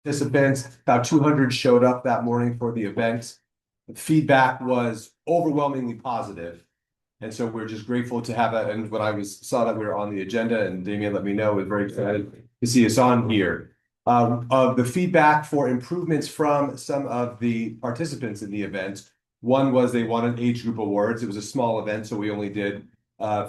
participants. About 200 showed up that morning for the event. The feedback was overwhelmingly positive. And so we're just grateful to have that. And when I saw that we were on the agenda and Damien let me know, I was very excited to see us on here. Of the feedback for improvements from some of the participants in the event, one was they wanted age group awards. It was a small event, so we only did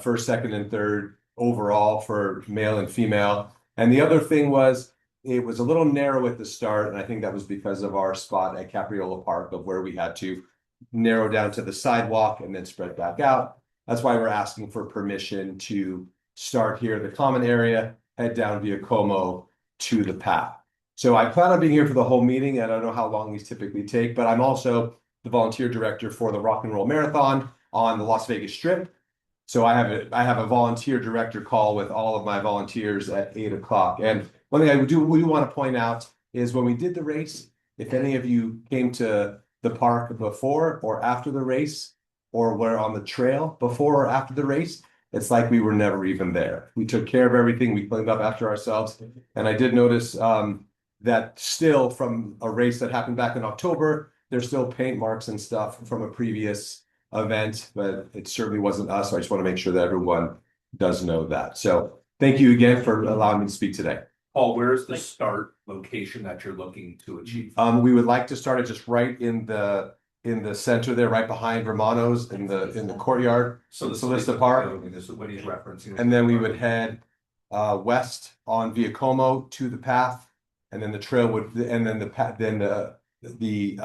first, second, and third overall for male and female. And the other thing was it was a little narrow at the start, and I think that was because of our spot at Capriola Park of where we had to narrow down to the sidewalk and then spread back out. That's why we're asking for permission to start here in the common area, head down via Como to the path. So I plan on being here for the whole meeting. I don't know how long these typically take, but I'm also the volunteer director for the Rock and Roll Marathon on the Las Vegas Strip. So I have a volunteer director call with all of my volunteers at 8 o'clock. And one thing we want to point out is when we did the race, if any of you came to the park before or after the race, or were on the trail before or after the race, it's like we were never even there. We took care of everything. We cleaned up after ourselves. And I did notice that still from a race that happened back in October, there's still paint marks and stuff from a previous event, but it certainly wasn't us. So I just want to make sure that everyone does know that. So thank you again for allowing me to speak today. Paul, where's the start location that you're looking to achieve? We would like to start it just right in the center there, right behind Romano's in the courtyard. So the Solista Park. This is what he's referencing. And then we would head west on Via Como to the path, and then the trail would, and then the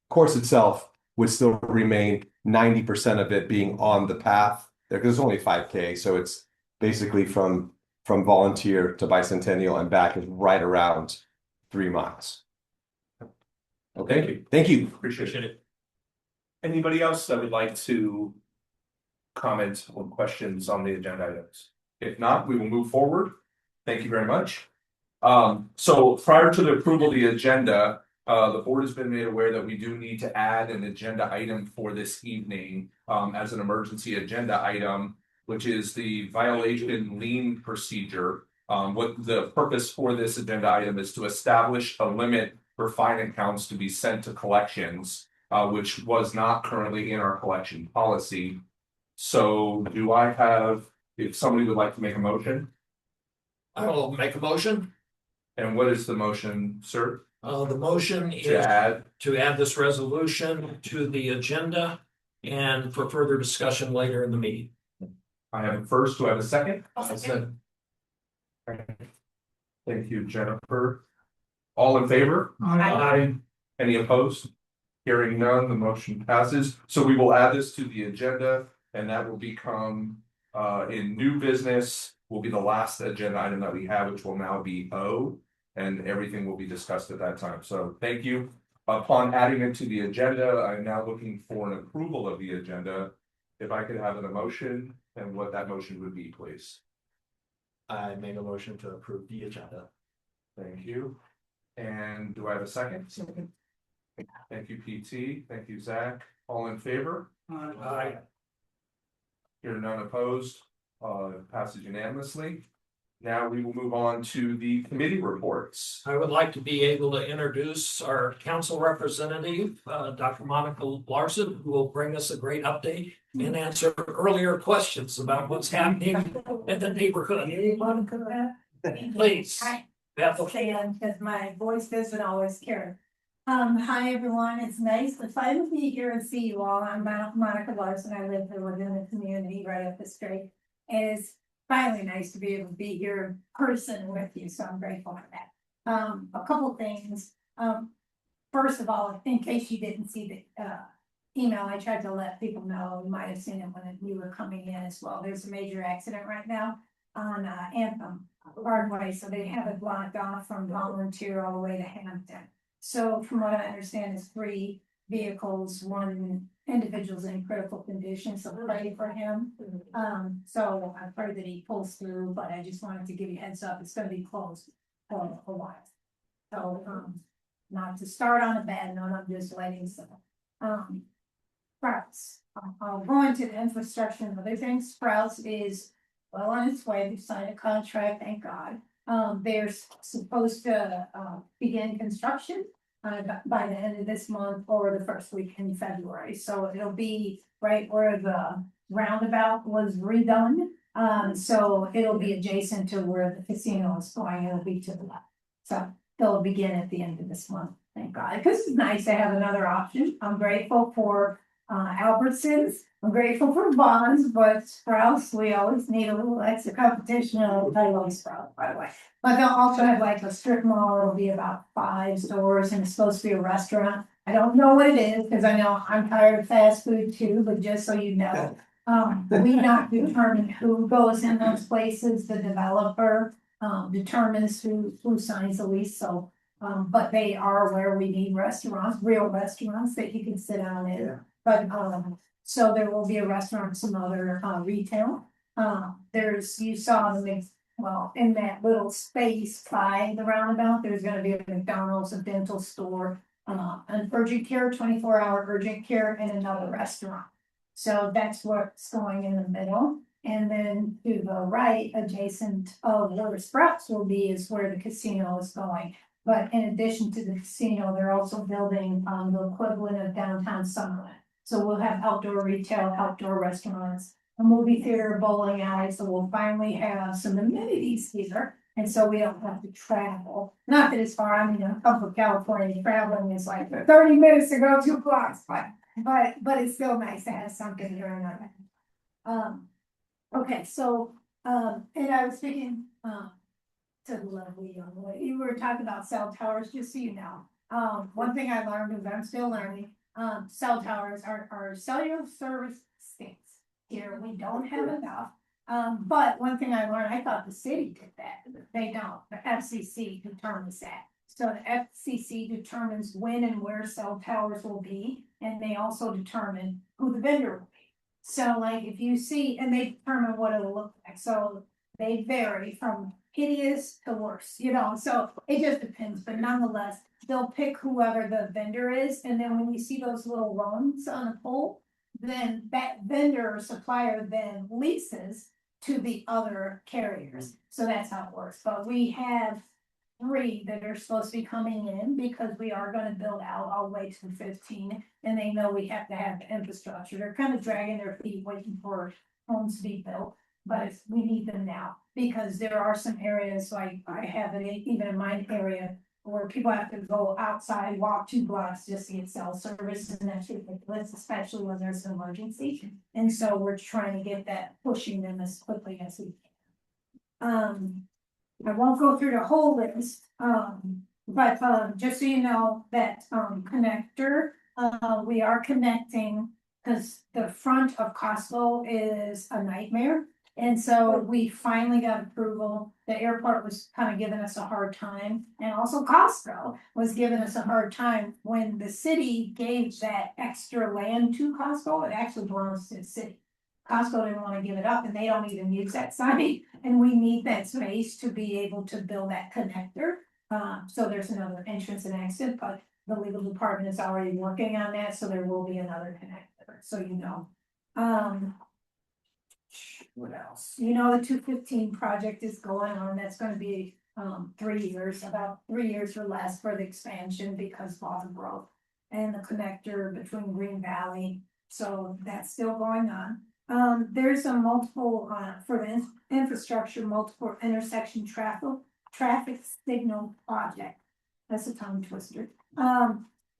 course itself would still remain 90% of it being on the path there, because it's only 5K, so it's basically from Volunteer to Bicentennial and back is right around 3 miles. Okay, thank you. Appreciate it. Anybody else that would like to comment or questions on the agenda items? If not, we will move forward. Thank you very much. So prior to the approval of the agenda, the board has been made aware that we do need to add an agenda item for this evening as an emergency agenda item, which is the violation lien procedure. What the purpose for this agenda item is to establish a limit for fine accounts to be sent to collections, which was not currently in our collection policy. So do I have, if somebody would like to make a motion? I will make a motion. And what is the motion, sir? The motion is to add this resolution to the agenda and for further discussion later in the meeting. I have a first. Do I have a second? I'll second. Thank you, Jennifer. All in favor? Aye. Any opposed? Hearing none, the motion passes. So we will add this to the agenda, and that will become in new business will be the last agenda item that we have, which will now be O, and everything will be discussed at that time. So thank you. Upon adding it to the agenda, I'm now looking for an approval of the agenda. If I could have an motion and what that motion would be, please. I make a motion to approve the agenda. Thank you. And do I have a second? Second. Thank you, PT. Thank you, Zach. All in favor? Aye. Hearing none opposed, passes unanimously. Now we will move on to the committee reports. I would like to be able to introduce our council representative, Dr. Monica Larson, who will bring us a great update and answer earlier questions about what's happening in the neighborhood. Please. Hi. Beth. Because my voice doesn't always carry. Hi everyone, it's nice to finally be here and see you all. I'm Monica Larson. I live here within the community right up the street. And it's finally nice to be able to be here in person with you, so I'm grateful for that. A couple things. First of all, in case you didn't see the email, I tried to let people know, you might have seen it when you were coming in as well. There's a major accident right now on Anthem Broadway, so they have it blocked off from Volunteer all the way to Hampton. So from what I understand, it's 3 vehicles, 1 individual's in critical condition, so pray for him. So I pray that he pulls through, but I just wanted to give you a heads up, it's gonna be closed for a while. So not to start on a bad note, I'm just letting some. Sprouts. I'll go into the infrastructure and other things. Sprouts is well on its way. We've signed a contract, thank God. They're supposed to, begin construction. By the end of this month or the first week in February, so it'll be right where the roundabout was redone. So it'll be adjacent to where the casino is going, it'll be to the left. So they'll begin at the end of this month, thank God, because it's nice to have another option. I'm grateful for Albertsons, I'm grateful for Bonds, but Sprouts, we always need a little extra competition. I love Sprouts, by the way. But they'll also have like a strip mall, it'll be about 5 stores and it's supposed to be a restaurant. I don't know what it is, because I know I'm tired of fast food too, but just so you know. We not determine who goes in those places, the developer determines who signs the lease, so. But they are where we need restaurants, real restaurants that you can sit down in. But so there will be a restaurant, some other retail. You saw the mix, well, in that little space by the roundabout, there's gonna be a McDonald's, a dental store. An urgent care, 24-hour urgent care, and another restaurant. So that's what's going in the middle. And then to the right, adjacent of where the Sprouts will be, is where the casino is going. But in addition to the casino, they're also building the equivalent of downtown Summerlin. So we'll have outdoor retail, outdoor restaurants, a movie theater, bowling alley, so we'll finally have some amenities here. And so we don't have to travel, not that it's far, I mean, I'm from California, traveling is like 30 minutes to go 2 blocks, but it's still nice to have something here and there. Okay, so, and I was speaking, to the lovely young lady, you were talking about cell towers, just so you know. One thing I learned, and I'm still learning, cell towers are cellular service stinks. Here, we don't have enough. But one thing I learned, I thought the city did that, they don't, the FCC determines that. So the FCC determines when and where cell towers will be, and they also determine who the vendor will be. So like if you see, and they determine what it'll look like, so they vary from hideous to worse, so it just depends, but nonetheless, they'll pick whoever the vendor is, and then when you see those little rungs on a pole, then that vendor or supplier then leases to the other carriers, so that's how it works, but we have 3 that are supposed to be coming in, because we are gonna build out all the way to 15, and they know we have to have the infrastructure, they're kind of dragging their feet waiting for homes to be built. But we need them now, because there are some areas, like I have it even in my area, where people have to go outside, walk 2 blocks just to get cell service, and that's ridiculous, especially when there's an emergency. And so we're trying to get that, pushing them as quickly as we can. I won't go through the whole list, but just so you know, that connector, we are connecting, because the front of Costco is a nightmare. And so we finally got approval. The airport was kind of giving us a hard time, and also Costco was giving us a hard time when the city gave that extra land to Costco. It actually belongs to the city. Costco didn't want to give it up, and they don't even use that site, and we need that space to be able to build that connector. So there's another entrance and exit, but the legal department is already working on that, so there will be another connector, so you know. What else? The 215 project is going on, that's gonna be 3 years, about 3 years or less for the expansion, because of all the growth. And the connector between Green Valley, so that's still going on. There's a multiple, for the infrastructure, multiple intersection traffic signal project. That's a tongue twister.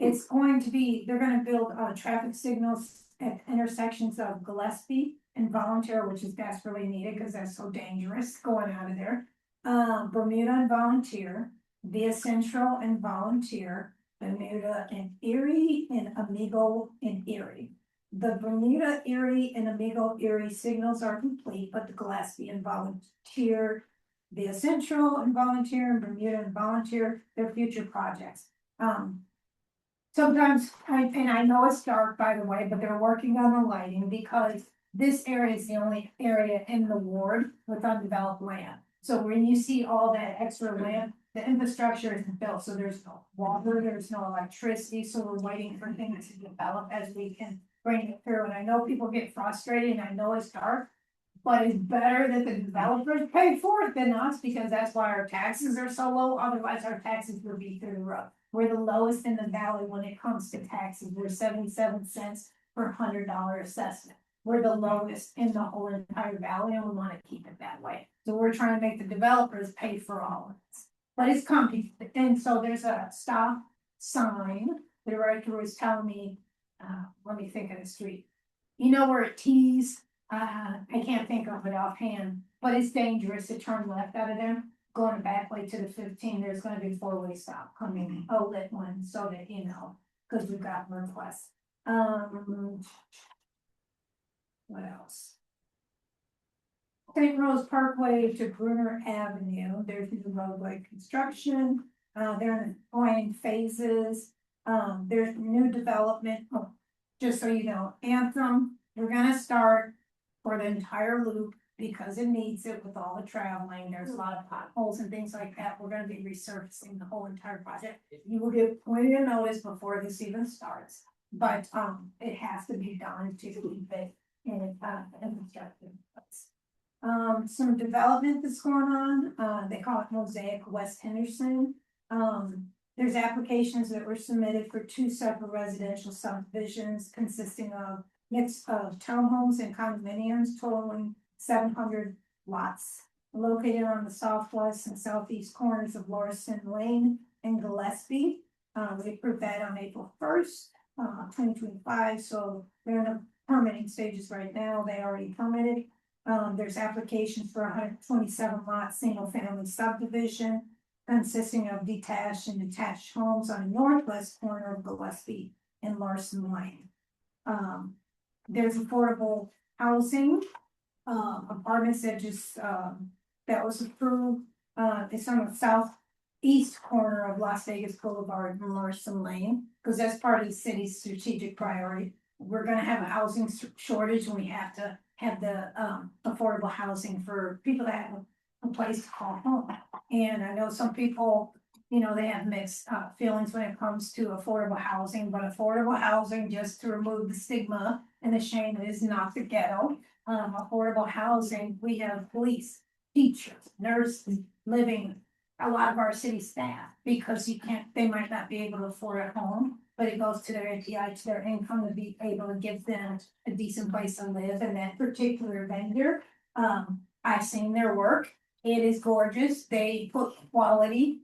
It's going to be, they're gonna build traffic signals at intersections of Gillespie and Volunteer, which is desperately needed because that's so dangerous going out of there. Bermuda and Volunteer, Via Central and Volunteer, Bermuda and Erie, and Amigo and Erie. The Bermuda, Erie, and Amigo Erie signals are complete, but the Gillespie and Volunteer, Via Central and Volunteer, and Bermuda and Volunteer, they're future projects. Sometimes, and I know it's dark, by the way, but they're working on the lighting, because this area is the only area in the ward with undeveloped land. So when you see all that extra land, the infrastructure isn't built, so there's no water, there's no electricity, so we're waiting for things to develop as we can bring it through. And I know people get frustrated, and I know it's dark, But it's better that the developers pay for it than us, because that's why our taxes are so low, otherwise our taxes would be through the roof. We're the lowest in the valley when it comes to taxes, we're 77 cents per $100 assessment. We're the lowest in the whole entire valley, and we wanna keep it that way, so we're trying to make the developers pay for all of this. But it's coming, and so there's a stop sign, the director was telling me, let me think of the street. You know where it tees, I can't think of it offhand, but it's dangerous to turn left out of there. Going back way to the 15, there's gonna be 4-way stop coming, a lit one, so that you know, cause we've got requests. What else? St. Rose Parkway to Bruner Avenue, there's new roadway construction, they're in going phases. There's new development, just so you know, Anthem, we're gonna start for the entire loop because it needs it with all the traveling, there's a lot of potholes and things like that, we're gonna be resurfacing the whole entire project. You will get plenty of notice before this even starts, but, it has to be done to keep it in, constructive place. Some development that's going on, they call it Mosaic West Henderson. There's applications that were submitted for 2 separate residential subdivisions consisting of mix of townhomes and condominiums totaling 700 lots. Located on the southwest and southeast corners of Lawson Lane and Gillespie. We approved that on April 1st, 2025, so they're in the permitting stages right now, they already permitted. There's applications for 127 lot single family subdivision consisting of detached and detached homes on the northwest corner of Gillespie and Larson Lane. There's affordable housing, apartments that just, that was approved, it's on the southeast corner of Las Vegas Boulevard and Larson Lane, because that's part of the city's strategic priority. We're gonna have a housing shortage, and we have to have the affordable housing for people that have a place to call home. And I know some people, you know, they have mixed feelings when it comes to affordable housing, but affordable housing, just to remove the stigma and the shame, is not the ghetto. Affordable housing, we have police, teachers, nurses living, a lot of our city staff, because they might not be able to afford a home, but it goes to their API, to their income, to be able to give them a decent place to live. And that particular vendor, I've seen their work. It is gorgeous. They put quality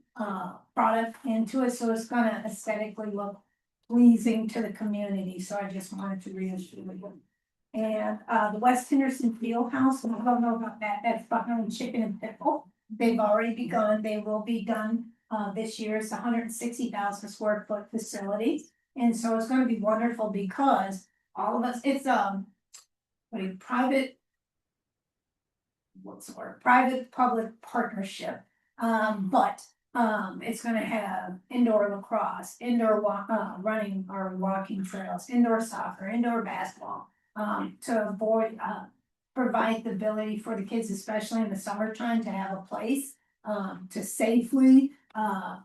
product into it, so it's gonna aesthetically look pleasing to the community. So I just wanted to reassure you. And the West Henderson Field House, I don't know about that. That's behind Chicken and Pickle. They've already begun. They will be done this year. It's 160,000 square foot facility. And so it's gonna be wonderful because all of us, it's a private, what's the word, private public partnership. But it's gonna have indoor lacrosse, indoor running or walking trails, indoor soccer, indoor basketball. To avoid, provide the ability for the kids, especially in the summertime, to have a place to safely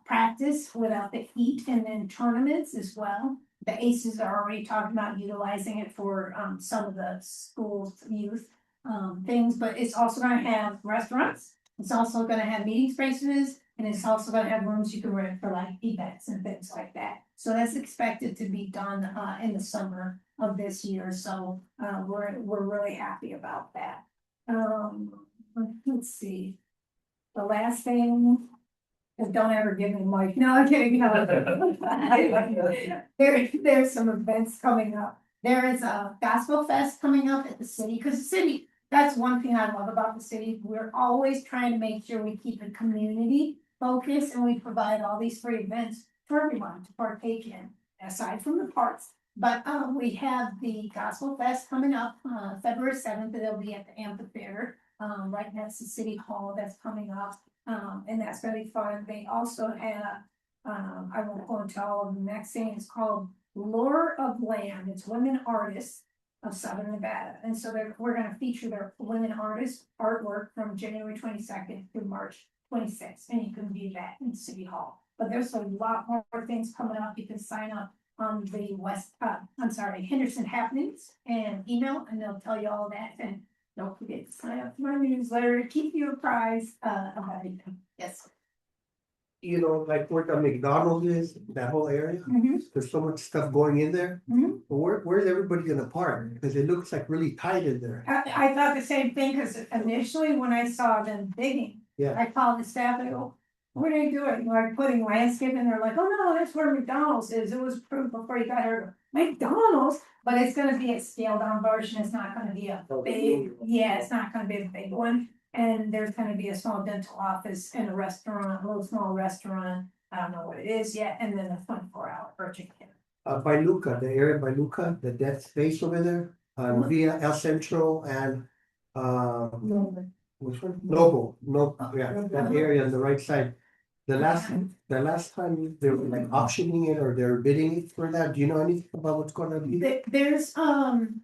practice without the heat, and then tournaments as well. The ACEs are already talking about utilizing it for some of the schools' youth things, but it's also gonna have restaurants. It's also gonna have meeting spaces, and it's also gonna have rooms you can rent for like events and things like that. So that's expected to be done in the summer of this year, so we're really happy about that. Let's see. The last thing, don't ever give me Mike. No, I'm kidding. No. There's some events coming up. There is a Gospel Fest coming up at the city, because the city, that's one thing I love about the city. We're always trying to make sure we keep it community focused, and we provide all these free events for everyone to partake in, aside from the parks. But we have the Gospel Fest coming up February 7th, and it'll be at the amphitheater, right next to City Hall. That's coming up, and that's gonna be fun. They also have, I won't go into all of the next thing, it's called Lure of Land. It's women artists of Southern Nevada, and so we're gonna feature their women artists artwork from January 22nd through March 26th, and you can view that in City Hall. But there's a lot more things coming up. You can sign up on the Henderson Happenings and email, and they'll tell you all that. And Don't forget to sign up for my newsletter to keep you apprised about it. Yes. You know, like where the McDonald's is, that whole area, Mhm. there's so much stuff going in there. Mhm. But where's everybody gonna park? Because it looks like really tight in there. I thought the same thing, because initially when I saw them digging. Yeah. I called the staff, I go, what are they doing? Like putting landscaping, they're like, oh no, that's where McDonald's is, it was approved before you got here. McDonald's, but it's gonna be a scaled down version, it's not gonna be a big, yeah, it's not gonna be a big one. And there's gonna be a small dental office and a restaurant, a little small restaurant, I don't know what it is yet, and then a 24-hour urgent care. By Luca, the area by Luca, the dead space over there, via El Centro and, which one? Noble, no, yeah, that area on the right side. The last time they were like auctioning it or they're bidding it for that, do you know anything about what's gonna be? There's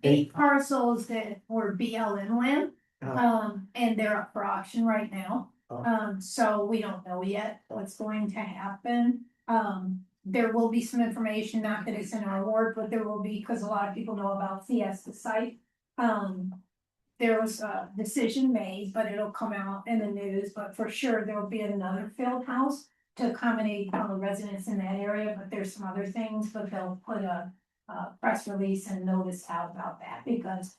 8 parcels that were BLM land. And they're up for auction right now. So we don't know yet what's going to happen. There will be some information, not that it's in our ward, but there will be, because a lot of people know about Fiesta site. There was a decision made, but it'll come out in the news, but for sure there will be another field house to accommodate all the residents in that area, but there's some other things, but they'll put a press release and notice out about that, because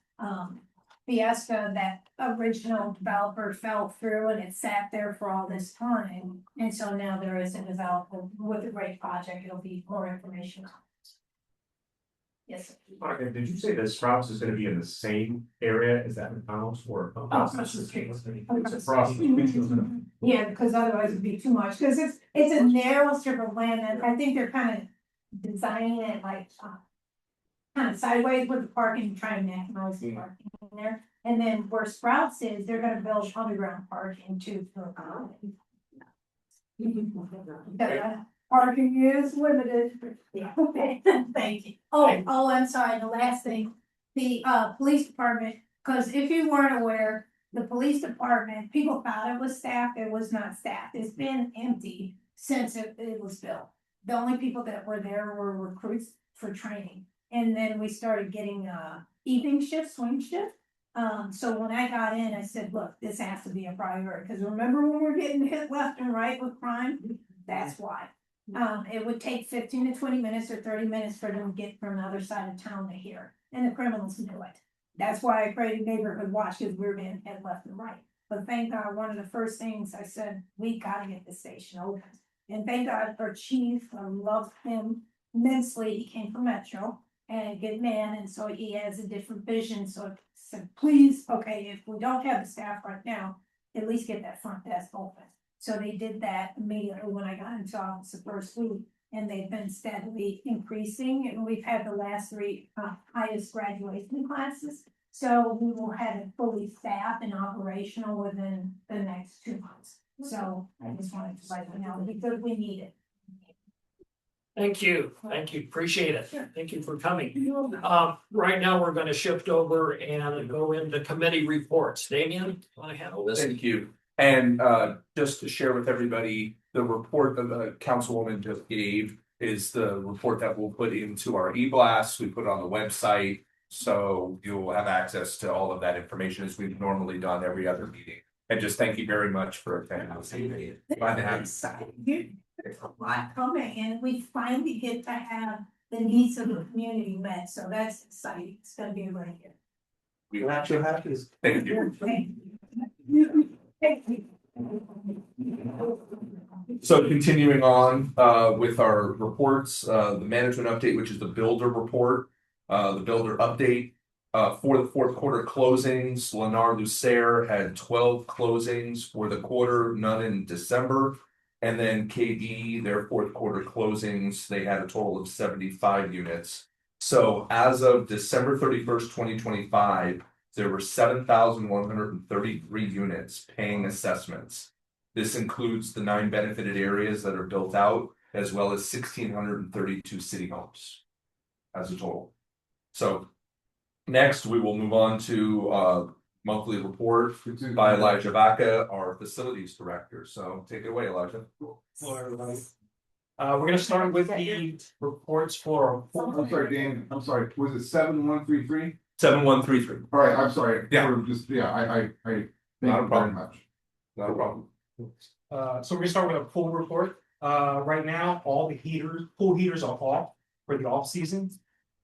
Fiesta, that original developer fell through and it sat there for all this time. And so now there is a developer with a great project, it'll be more information. Yes. Okay, did you say that Sprouts is gonna be in the same area as that McDonald's or? Across the street. It's across the street. Yeah, because otherwise it'd be too much, because it's a narrow strip of land, and I think they're kind of designing it like. Kind of sideways with the parking, trying to maximize the parking in there, and then where Sprouts is, they're gonna build underground parking too for accommodate. Parking is limited. Yeah, okay, thank you. Oh, I'm sorry, the last thing, the police department, because if you weren't aware, the police department, people thought it was staffed, it was not staffed, it's been empty since it was built. The only people that were there were recruits for training, and then we started getting evening shift, swing shift. So when I got in, I said, look, this has to be a priority, because remember when we're getting hit left and right with crime? That's why. It would take 15 to 20 minutes or 30 minutes for them to get from the other side of town to here, and the criminals knew it. That's why I created neighborhood watch, because we're being hit left and right. But thank God, one of the first things I said, we gotta get the station open. And thank God our chief, I love him immensely, he came from Metro. And a good man, and so he has a different vision, so I said, please, okay, if we don't have the staff right now, at least get that front desk open. So they did that immediately when I got into office the first week, and they've been steadily increasing, and we've had the last 3 highest graduation classes. So we will have it fully staffed and operational within the next 2 months. So I just wanted to let you know, because we need it. Thank you, appreciate it, Sure. thank you for coming. Right now, we're gonna shift over and go into committee reports. Damien, wanna handle this? Thank you. And just to share with everybody, the report that the councilwoman just gave is the report that we'll put into our e-blast. We put it on the website. So you'll have access to all of that information as we've normally done every other meeting. And just thank you very much for attending this evening. Glad to have you. There's a lot coming, and we finally get to have the needs of the community met, so that's exciting, it's gonna be right here. We Not sure how to. Thank you. Thank you. So continuing on with our reports, the management update, which is the builder report, the builder update. For the fourth quarter closings, Lennar Lucer had 12 closings for the quarter, none in December. And then KD, their fourth quarter closings, they had a total of 75 units. So as of December 31st, 2025, there were 7,133 units paying assessments. This includes the 9 benefited areas that are built out, as well as 1,632 city homes as a total. So next, we will move on to monthly report by Elijah Vaca, our facilities director. So take it away, Elijah. We're gonna start with the reports for. I'm sorry, Dan, I'm sorry, was it 7133? 7133. All right, I'm sorry. Yeah. We're just, yeah, I, thank Not a you very problem. much. Not a problem. So we're gonna start with a pool report. Right now, all the pool heaters are off for the off season.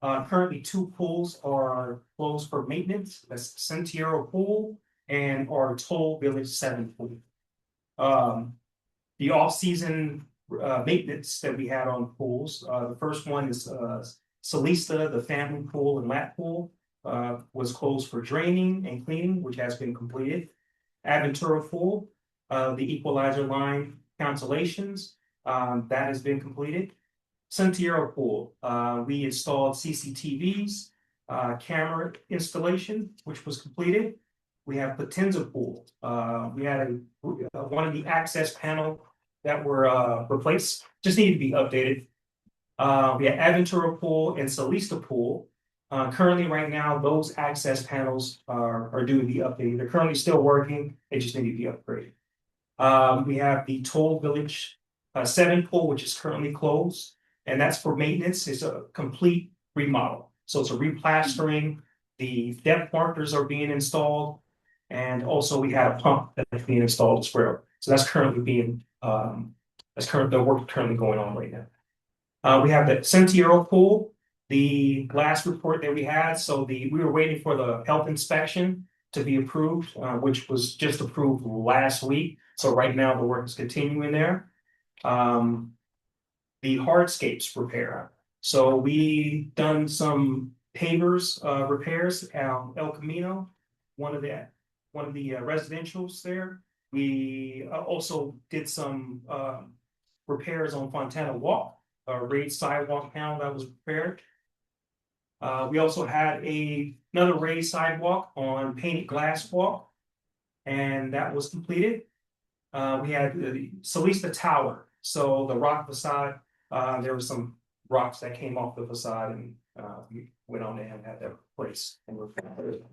Currently, 2 pools are closed for maintenance. That's Sentiero Pool and our Toll Village 7 pool. The off season maintenance that we had on pools, the first one is Salista, the family pool and lap pool, was closed for draining and cleaning, which has been completed. Aventura Pool, the equalizer line cancellations, that has been completed. Sentiero Pool, we installed CCTVs, camera installation, which was completed. We have Potenza Pool, we had one of the access panel that were replaced, just needed to be updated. We had Aventura Pool and Salista Pool. Currently, right now, those access panels are due to be updated. They're currently still working, they just need to be upgraded. We have the Toll Village 7 pool, which is currently closed, and that's for maintenance. It's a complete remodel. So it's a replastering, the depth markers are being installed, and also we had a pump that's being installed as well. So that's currently being the work currently going on right now. We have the Sentiero Pool, the last report that we had. So we were waiting for the health inspection to be approved, which was just approved last week. So right now the work is continuing there. The hardscapes repair. So we done some pavers repairs at El Camino, one of the residentials there. We also did some repairs on Fontana Walk, a raised sidewalk panel that was repaired. We also had another raised sidewalk on Painted Glass Walk, and that was completed. We had the Salista Tower, so the rock facade, there were some rocks that came off the facade, and we went on there and had that replaced and repaired.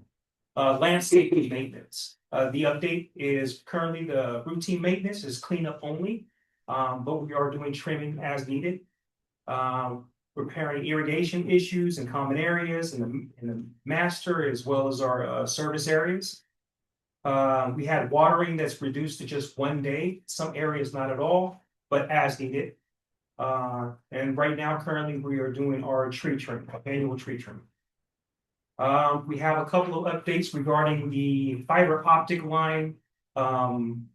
Landscaping maintenance. The update is currently the routine maintenance is cleanup only, but we are doing trimming as needed. Repairing irrigation issues in common areas in the master as well as our service areas. We had watering that's reduced to just 1 day, some areas not at all, but as needed. And right now, currently, we are doing our tree trim, annual tree trim. We have a couple of updates regarding the fiber optic line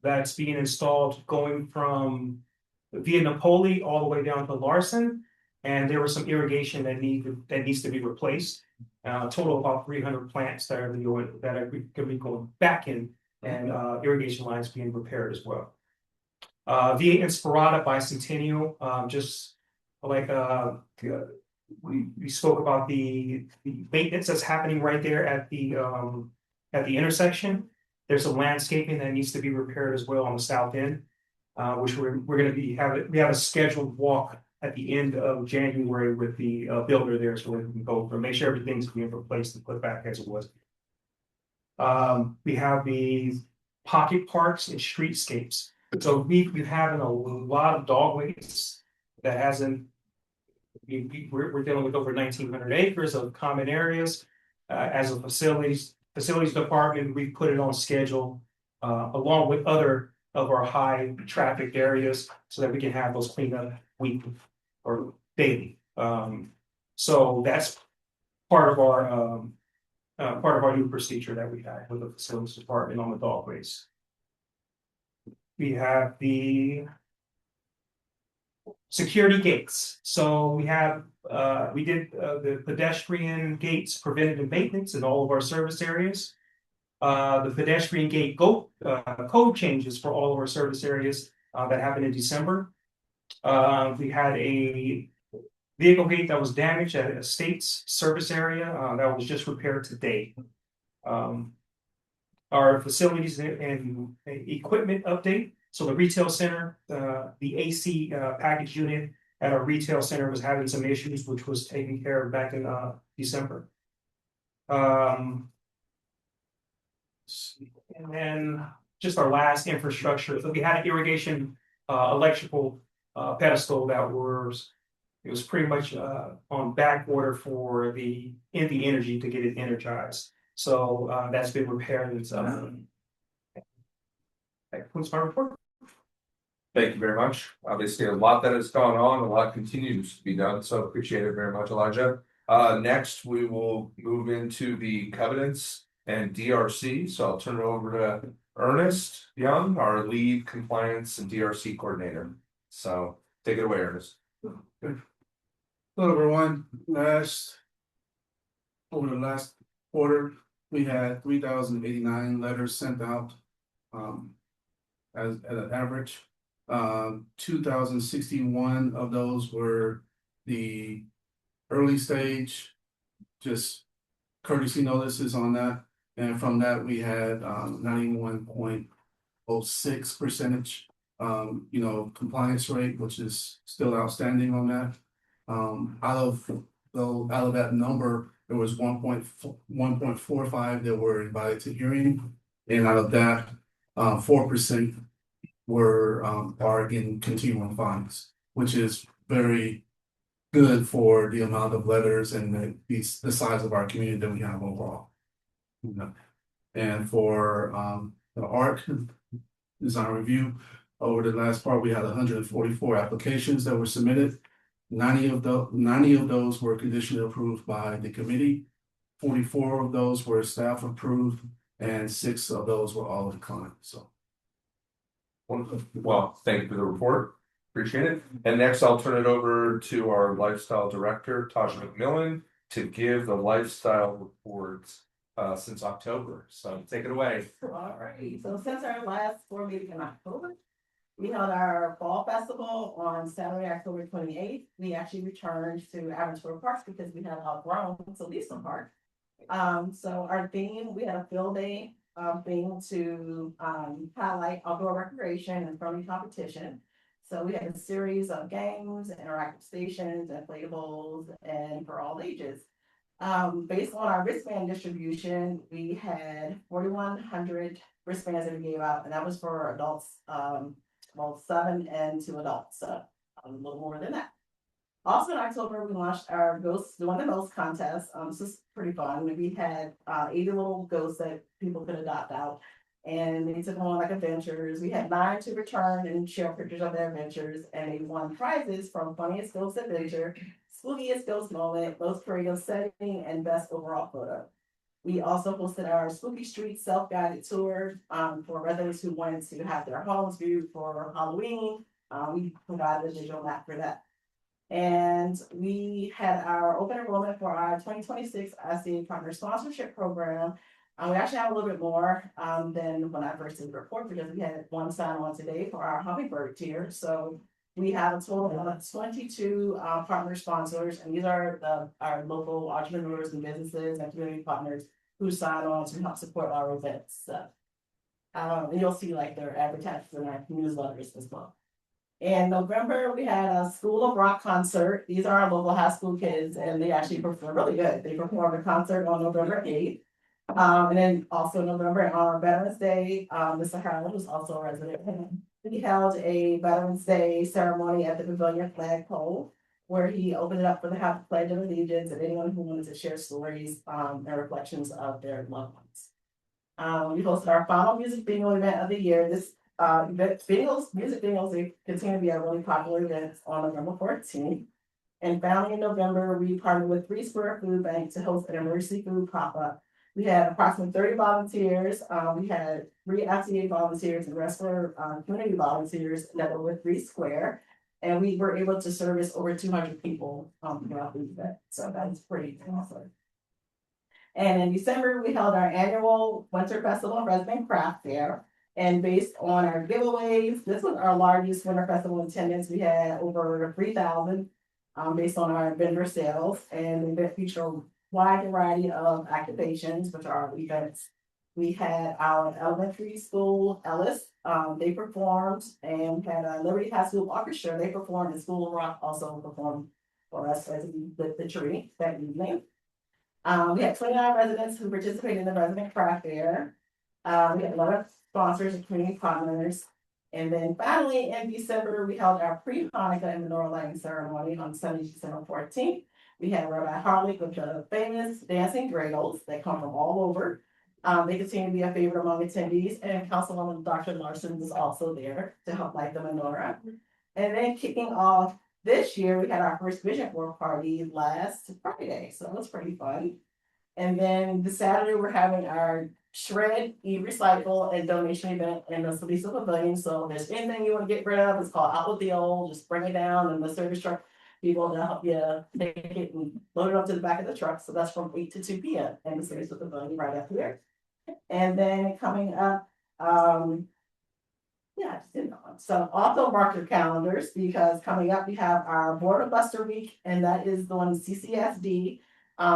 that's being installed going from via Napoli all the way down to Larson. And there was some irrigation that needs to be replaced. Total of about 300 plants that are going to be going back in, and irrigation lines being repaired as well. Via Inspirata Bicentennial, just like we spoke about the maintenance that's happening right there at the intersection. There's some landscaping that needs to be repaired as well on the south end, which we're going to we have a scheduled walk at the end of January with the builder there, so we can go over and make sure everything's being replaced and put back as it was. We have the pocket parks and streetscapes. So we're having a lot of dog waste that hasn't. We're dealing with over 1,900 acres of common areas. As a facilities department, we put it on schedule along with other of our high traffic areas so that we can have those cleaned up weekly or daily. So that's part of our new procedure that we have with the facilities department on the dog waste. We have the security gates. So we did the pedestrian gates preventative maintenance in all of our service areas. The pedestrian gate code changes for all of our service areas that happened in December. We had a vehicle gate that was damaged at a state's service area that was just repaired today. Our facilities and equipment update. So the retail center, the AC package unit at our retail center was having some issues, which was taken care of back in December. And then just our last infrastructure. So we had an irrigation electrical pedestal that was It was pretty much on back order for the energy to get it energized. So that's been repaired and that concludes my report. Thank you very much. Obviously, a lot that has gone on, a lot continues to be done, so appreciate it very much, Elijah. Next, we will move into the covenants and DRC, so I'll turn it over to Ernest Young, our lead compliance and DRC coordinator. So take it away, Ernest. Hello, everyone. Over the last quarter, we had 3,089 letters sent out. As at an average, 2,061 of those were the early stage, just courtesy notices on that. And from that, we had 91.06% compliance rate, which is still outstanding on that. Out of that number, there was 1.45 that were invited to hearing, and out of that, 4% are in continuing fines, which is very good for the amount of letters and the size of our community that we have overall. And for the ARC design review, over the last part, we had 144 applications that were submitted. 90 of those were conditionally approved by the committee. 44 of those were staff approved, and 6 of those were all declined. So, well, thank you for the report. Appreciate it. And next, I'll turn it over to our lifestyle director, Tasha McMillan, to give the lifestyle reports since October. So take it away. All right, so since our last board meeting in October, we held our fall festival on Saturday, October 28th. We actually returned to Aventura Park because we had outgrown Salisa Park. So our theme, we had a field day theme to highlight outdoor recreation and friendly competition. So we had a series of games, interactive stations, inflatables, and for all ages. Based on our wristband distribution, we had 4,100 wristbands that we gave out, and that was for adults, 7 and 2 adults, so a little more than that. Also in October, we launched our Ghost, the One the Ghost contest. This is pretty fun. We had 80 little ghosts that people could adopt out, and they took on like adventures. We had 9 to return and share pictures of their adventures, and they won prizes from Funniest Ghost Adventure, Spookiest Ghost Moment, Most Creative Setting, and Best Overall Photo. We also hosted our Spooky Street self-guided tour for residents who wanted to have their homes viewed for Halloween. We provided a digital map for that. And we had our open enrollment for our 2026 ICA Partner Sponsorship Program. We actually have a little bit more than when I first did the report, because we had 1 sign-on today for our Hummingbird tier. So we have a total of 22 partner sponsors, and these are our local entrepreneurs and businesses and community partners who sign on to help support our events. And you'll see like their advertisements in our newsletters as well. In November, we had a School of Rock concert. These are our local high school kids, and they actually perform really good. They performed a concert on November 8th. And then also November on Veterans Day, Mr. Harlan, who's also a resident, he held a Veterans Day ceremony at the Pavilion Flagpole, where he opened it up for the Pledge of Allegiance and anyone who wanted to share stories and reflections of their loved ones. We hosted our final music bingo event of the year. This music bingos, they continue to be a really popular event on November 14th. And finally in November, we partnered with 3 Square Food Bank to host an emergency food pop-up. We had approximately 30 volunteers. We had 3 FCA volunteers and the rest were community volunteers that were with 3 Square. And we were able to service over 200 people throughout the event. So that's pretty awesome. And in December, we held our annual Winter Festival Resident Craft Fair. And based on our giveaways, this was our largest Winter Festival attendance. We had over 3,000 based on our vendor sales. And the event featured a wide variety of activations, which are our events. We had our elementary school, Ellis, they performed, and we had a Liberty High School Orchestra, they performed, and School of Rock also performed for us as we lit the tree that evening. We had 29 residents who participated in the Resident Craft Fair. We had a lot of sponsors and community partners. And then finally, in December, we held our pre-Hanukkah and menorah lighting ceremony on Sunday, December 14th. We had Rabbi Harley with the famous dancing dreidels that come from all over. They continue to be a favorite among attendees, and Councilwoman Dr. Larson was also there to help light the menorah. And then kicking off this year, we had our first vision board party last Friday, so it was pretty fun. And then the Saturday, we're having our shred, e-recycle, and donation event in the Salisa Pavilion. So if there's anything you want to get rid of, it's called Out with the Old, just bring it down and the service truck people to help you take it and load it up to the back of the truck. So that's from 8 to 2 p.m. in the Salisa Pavilion right after there. And then coming up, yeah, I just didn't know. So also mark your calendars because coming up we have our Border Buster Week, and that is the one CCSD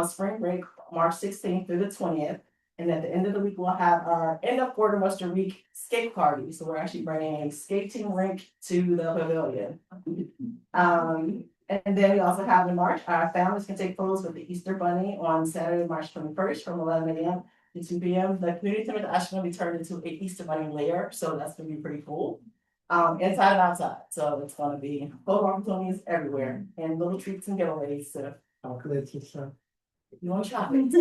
spring break, March 16th through the 20th. And at the end of the week, we'll have our end of Border Buster Week skate party. So we're actually bringing a skating rink to the pavilion. And then we also have in March, our families can take photos with the Easter Bunny on Saturday, March 21st from 11 a.m. to 2 p.m. The community center is actually going to be turned into an Easter Bunny layer, so that's going to be pretty cool. Inside and outside, so it's going to be photo opportunities everywhere and little treats and giveaways. So Chocolates and stuff. if you want chocolate,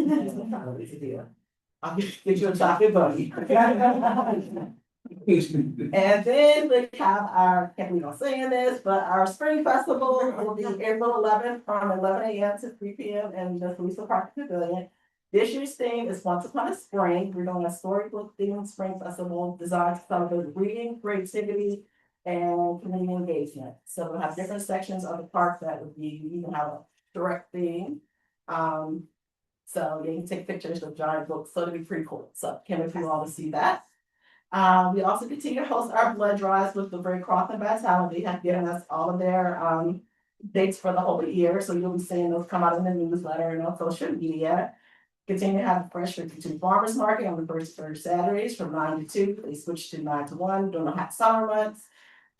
I'll get you a chocolate bunny. And then we have our, can't believe I'm saying this, but our spring festival will be April 11th from 11 a.m. to 3 p.m. in the Salisa Park Pavilion. This year's theme is Once Upon a Spring. We're doing a storybook themed spring festival designed to celebrate reading, creativity, and community engagement. So we'll have different sections of the park that would be, we even have a direct theme. So you can take pictures of giant books, so it'll be pretty cool. So can't wait for you all to see that. We also continue to host our blood drives with the Red Cross and Vitality. They have given us all of their dates for the whole year. So you'll be seeing those come out in the newsletter and on social media. Continue to have Fresh 52 Farmers Market on the first third Saturdays from 9 to 2. They switched to 9 to 1 during the hot summer months.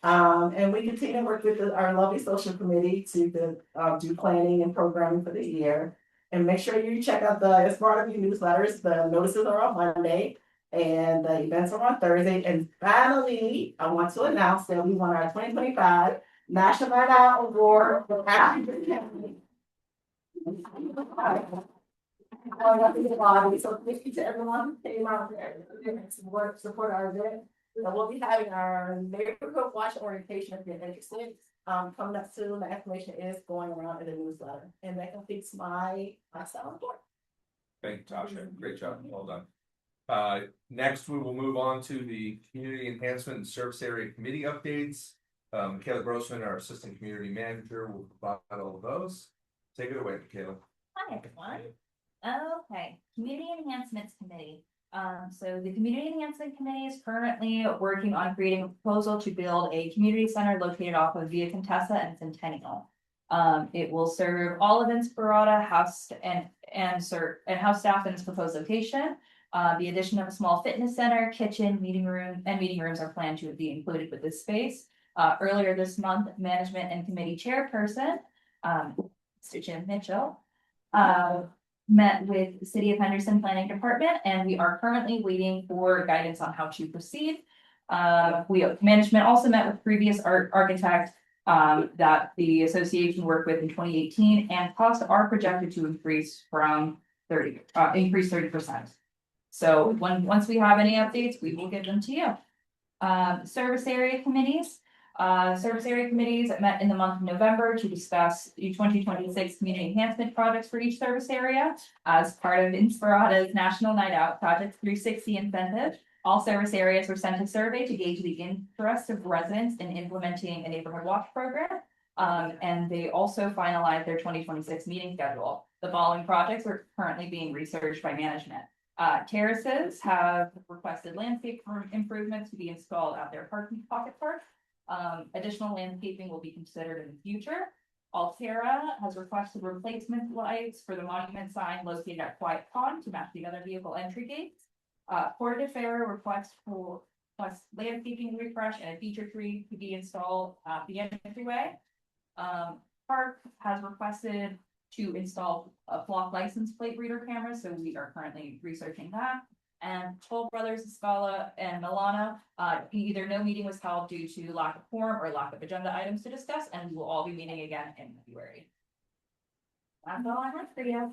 And we continue to work with our lovely social committee to do planning and programming for the year. And make sure you check out as part of your newsletters, the notices are on Monday and the events are on Thursday. And finally, I want to announce that we won our 2025 National Night Out Award for African County. So thank you to everyone who came out there and support our event. And we'll be having our neighborhood watch orientation if you're interested. Coming up soon, the information is going around in the newsletter, and that completes my style report. Thank you, Tasha. Great job. Well done. Next, we will move on to the Community Enhancement and Service Area Committee updates. Michaela Grossman, our Assistant Community Manager, will provide all of those. Take it away, Michaela. Hi, everyone. Okay, Community Enhancements Committee. So the Community Enhancement Committee is currently working on creating a proposal to build a community center located off of Via Contessa and Centennial. It will serve all of Inspirata, house house staff in its proposed location. The addition of a small fitness center, kitchen, meeting rooms are planned to be included with this space. Earlier this month, management and committee chairperson, Mr. Jim Mitchell, met with the City of Henderson Planning Department, and we are currently waiting for guidance on how to proceed. Management also met with previous architect that the association worked with in 2018, and costs are projected to increase from 30%. So once we have any updates, we will give them to you. Service area committees. Service area committees met in the month of November to discuss the 2026 community enhancement projects for each service area. As part of Inspirata's National Night Out Project 360 incentive, all service areas were sent a survey to gauge the interest of residents in implementing a neighborhood watch program. And they also finalized their 2026 meeting schedule. The following projects are currently being researched by management. Terraces have requested landscape improvements to be installed at their pocket park. Additional landscaping will be considered in the future. Altera has requested replacement lights for the monument sign located at Quiet Pond to match the other vehicle entry gates. Port de Ferro requests landscaping refresh and a feature tree to be installed at the entryway. Park has requested to install a flock license plate reader camera, so we are currently researching that. And Toll Brothers, Scala and Milana, either no meeting was held due to lack of quorum or lack of agenda items to discuss, and we will all be meeting again in February. That's all I have for you.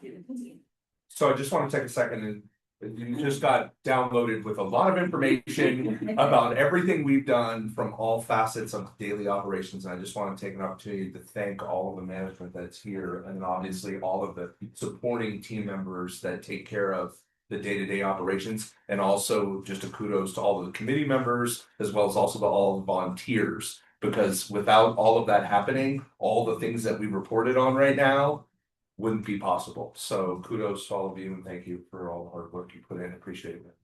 So I just want to take a second and you just got downloaded with a lot of information about everything we've done from all facets of daily operations. And I just want to take an opportunity to thank all of the management that's here and obviously all of the supporting team members that take care of the day-to-day operations, and also just a kudos to all of the committee members as well as also to all the volunteers, because without all of that happening, all the things that we reported on right now wouldn't be possible. So kudos to all of you and thank you for all the hard work you put in. Appreciate it.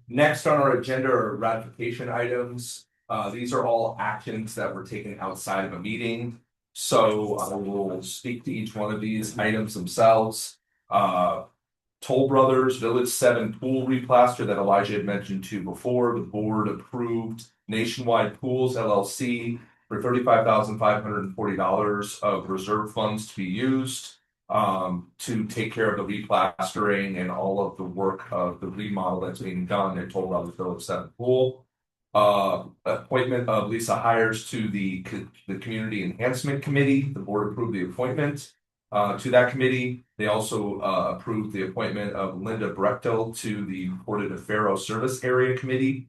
Next on our agenda are ratification items. These are all actions that were taken outside of a meeting. So I will speak to each one of these items themselves. Toll Brothers Village 7 pool replaster that Elijah had mentioned to before. The board approved Nationwide Pools LLC for $35,540 of reserve funds to be used to take care of the replastering and all of the work of the remodel that's being done at Toll Brothers Village 7 pool. Appointment of Lisa Hires to the Community Enhancement Committee. The board approved the appointment to that committee. They also approved the appointment of Linda Brechtel to the Porta de Ferro Service Area Committee.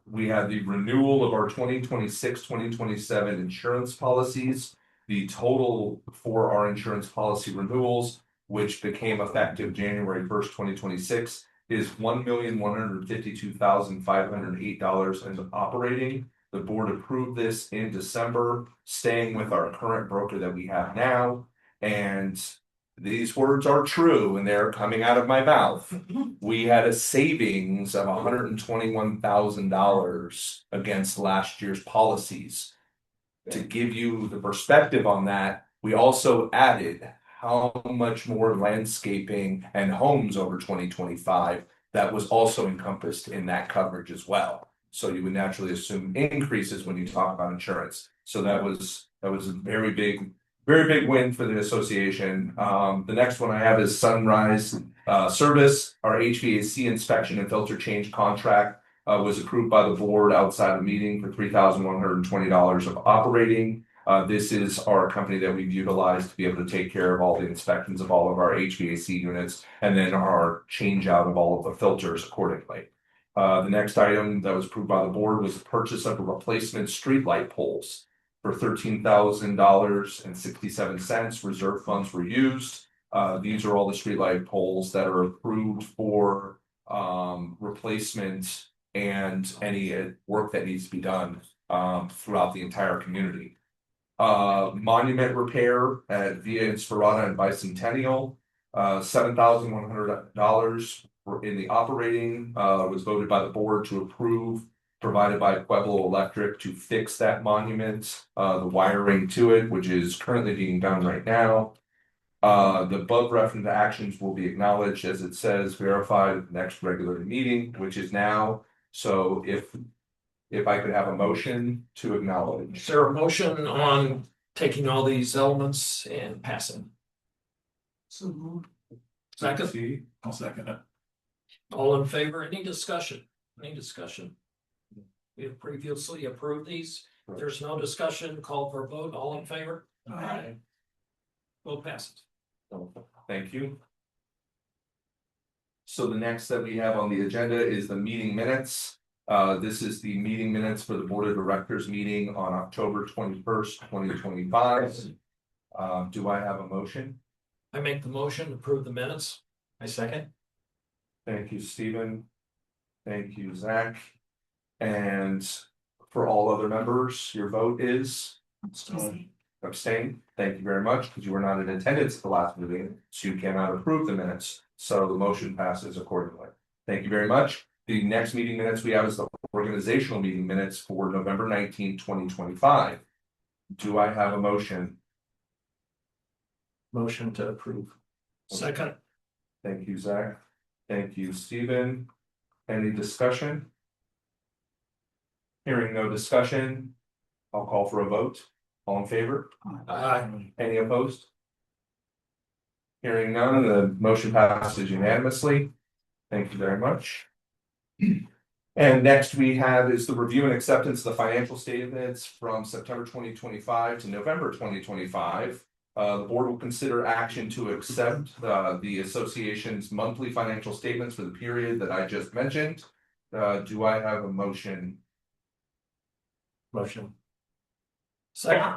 We had the renewal of our 2026-2027 insurance policies. The total for our insurance policy renewals, which became effective January 1st, 2026, is $1,152,508 and operating. The board approved this in December, staying with our current broker that we have now. And these words are true and they're coming out of my mouth. We had a savings of $121,000 against last year's policies. To give you the perspective on that, we also added how much more landscaping and homes over 2025 that was also encompassed in that coverage as well. So you would naturally assume increases when you talk about insurance. So that was a very big win for the association. The next one I have is Sunrise Service. Our HVAC inspection and filter change contract was approved by the board outside of meeting for $3,120 of operating. This is our company that we've utilized to be able to take care of all the inspections of all of our HVAC units and then our change out of all of the filters accordingly. The next item that was approved by the board was the purchase of a replacement streetlight poles for $13,000.67. Reserve funds were used. These are all the streetlight poles that are approved for replacement and any work that needs to be done throughout the entire community. Monument repair at Via Inspirata and Bicentennial, $7,100 in the operating was voted by the board to approve, provided by Pueblo Electric to fix that monument, the wiring to it, which is currently being done right now. The above referenced actions will be acknowledged as it says verified at the next regular meeting, which is now. So if I could have a motion to acknowledge. Is there a motion on taking all these elements and passing? Second, I'll second it. all in favor, any discussion? Any discussion? We have previously approved these. There's no discussion, call for a vote, all in favor? Aye. Vote passes. Thank you. So the next that we have on the agenda is the meeting minutes. This is the meeting minutes for the Board of Directors meeting on October 21st, 2025. Do I have a motion? I make the motion to approve the minutes. I second. Thank you, Stephen. Thank you, Zach. And for all other members, your vote is abstain. Thank you very much, because you were not in attendance at the last meeting, so you cannot approve the minutes. So the motion passes accordingly. Thank you very much. The next meeting minutes we have is the organizational meeting minutes for November 19, 2025. Do I have a motion? Motion to approve. Second. Thank you, Zach. Thank you, Stephen. Any discussion? Hearing no discussion, I'll call for a vote. All in favor? Aye. Any opposed? Hearing none, the motion passes unanimously. Thank you very much. And next we have is the review and acceptance of the financial statements from September 2025 to November 2025. The board will consider action to accept the association's monthly financial statements for the period that I just mentioned. Do I have a motion? Motion. Second.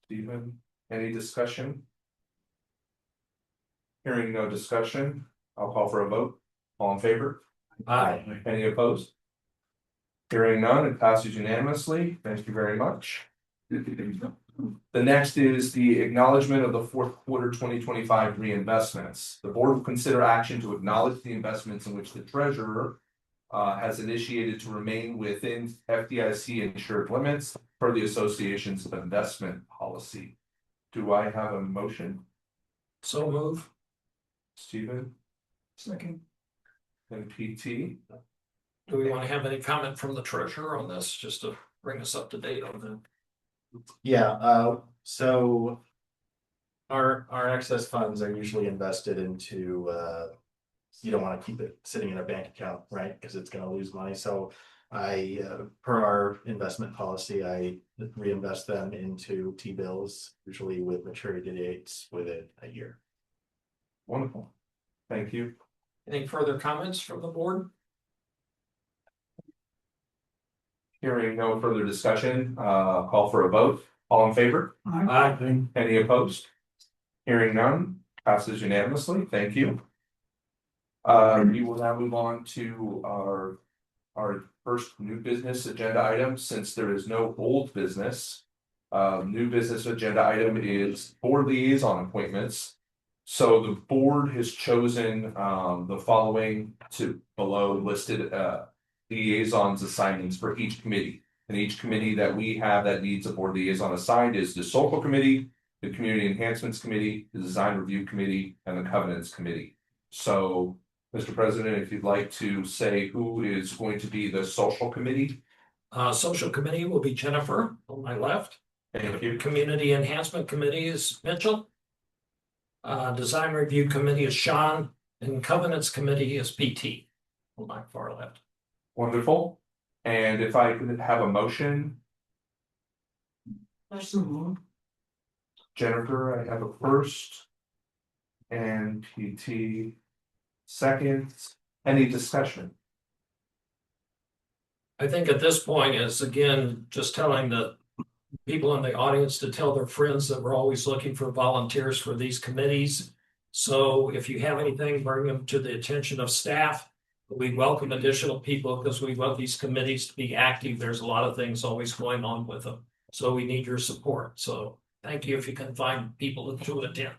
Stephen, any discussion? Hearing no discussion, I'll call for a vote. All in favor? Aye. Any opposed? Hearing none, it passes unanimously. Thank you very much. The next is the acknowledgement of the fourth quarter 2025 reinvestments. The board will consider action to acknowledge the investments in which the treasurer has initiated to remain within FDIC insured limits per the association's investment policy. Do I have a motion? So move. Stephen Second. and PT? Do we want to have any comment from the treasurer on this, just to bring us up to date on that? Yeah, so. Our excess funds are usually invested into, you don't wanna keep it sitting in a bank account, right? Cause it's gonna lose money, so. Per our investment policy, I reinvest them into T-bills, usually with maturity dates within a year. Wonderful. Thank you. Any further comments from the board? Hearing no further discussion, call for a vote. All in favor? Aye. Any opposed? Hearing none, passes unanimously. Thank you. We will now move on to our first new business agenda item, since there is no old business. New business agenda item is board liaison appointments. So the board has chosen the following to below listed liaisons assignments for each committee. And each committee that we have that needs a board liaison assigned is the Social Committee, the Community Enhancements Committee, the Design Review Committee, and the Covenants Committee. So, Mr. President, if you'd like to say who is going to be the Social Committee. Social Committee will be Jennifer on my left. Thank you. Community Enhancement Committee is Mitchell. Design Review Committee is Sean, and Covenants Committee is PT on my far left. Wonderful. And if I could have a motion. Jennifer, I have a first. And PT second. Any discussion? I think at this point is again, just telling the people in the audience to tell their friends that we're always looking for volunteers for these committees. So if you have anything, bring them to the attention of staff. We welcome additional people because we want these committees to be active. There's a lot of things always going on with them. So we need your support. So thank you if you can find people to attend.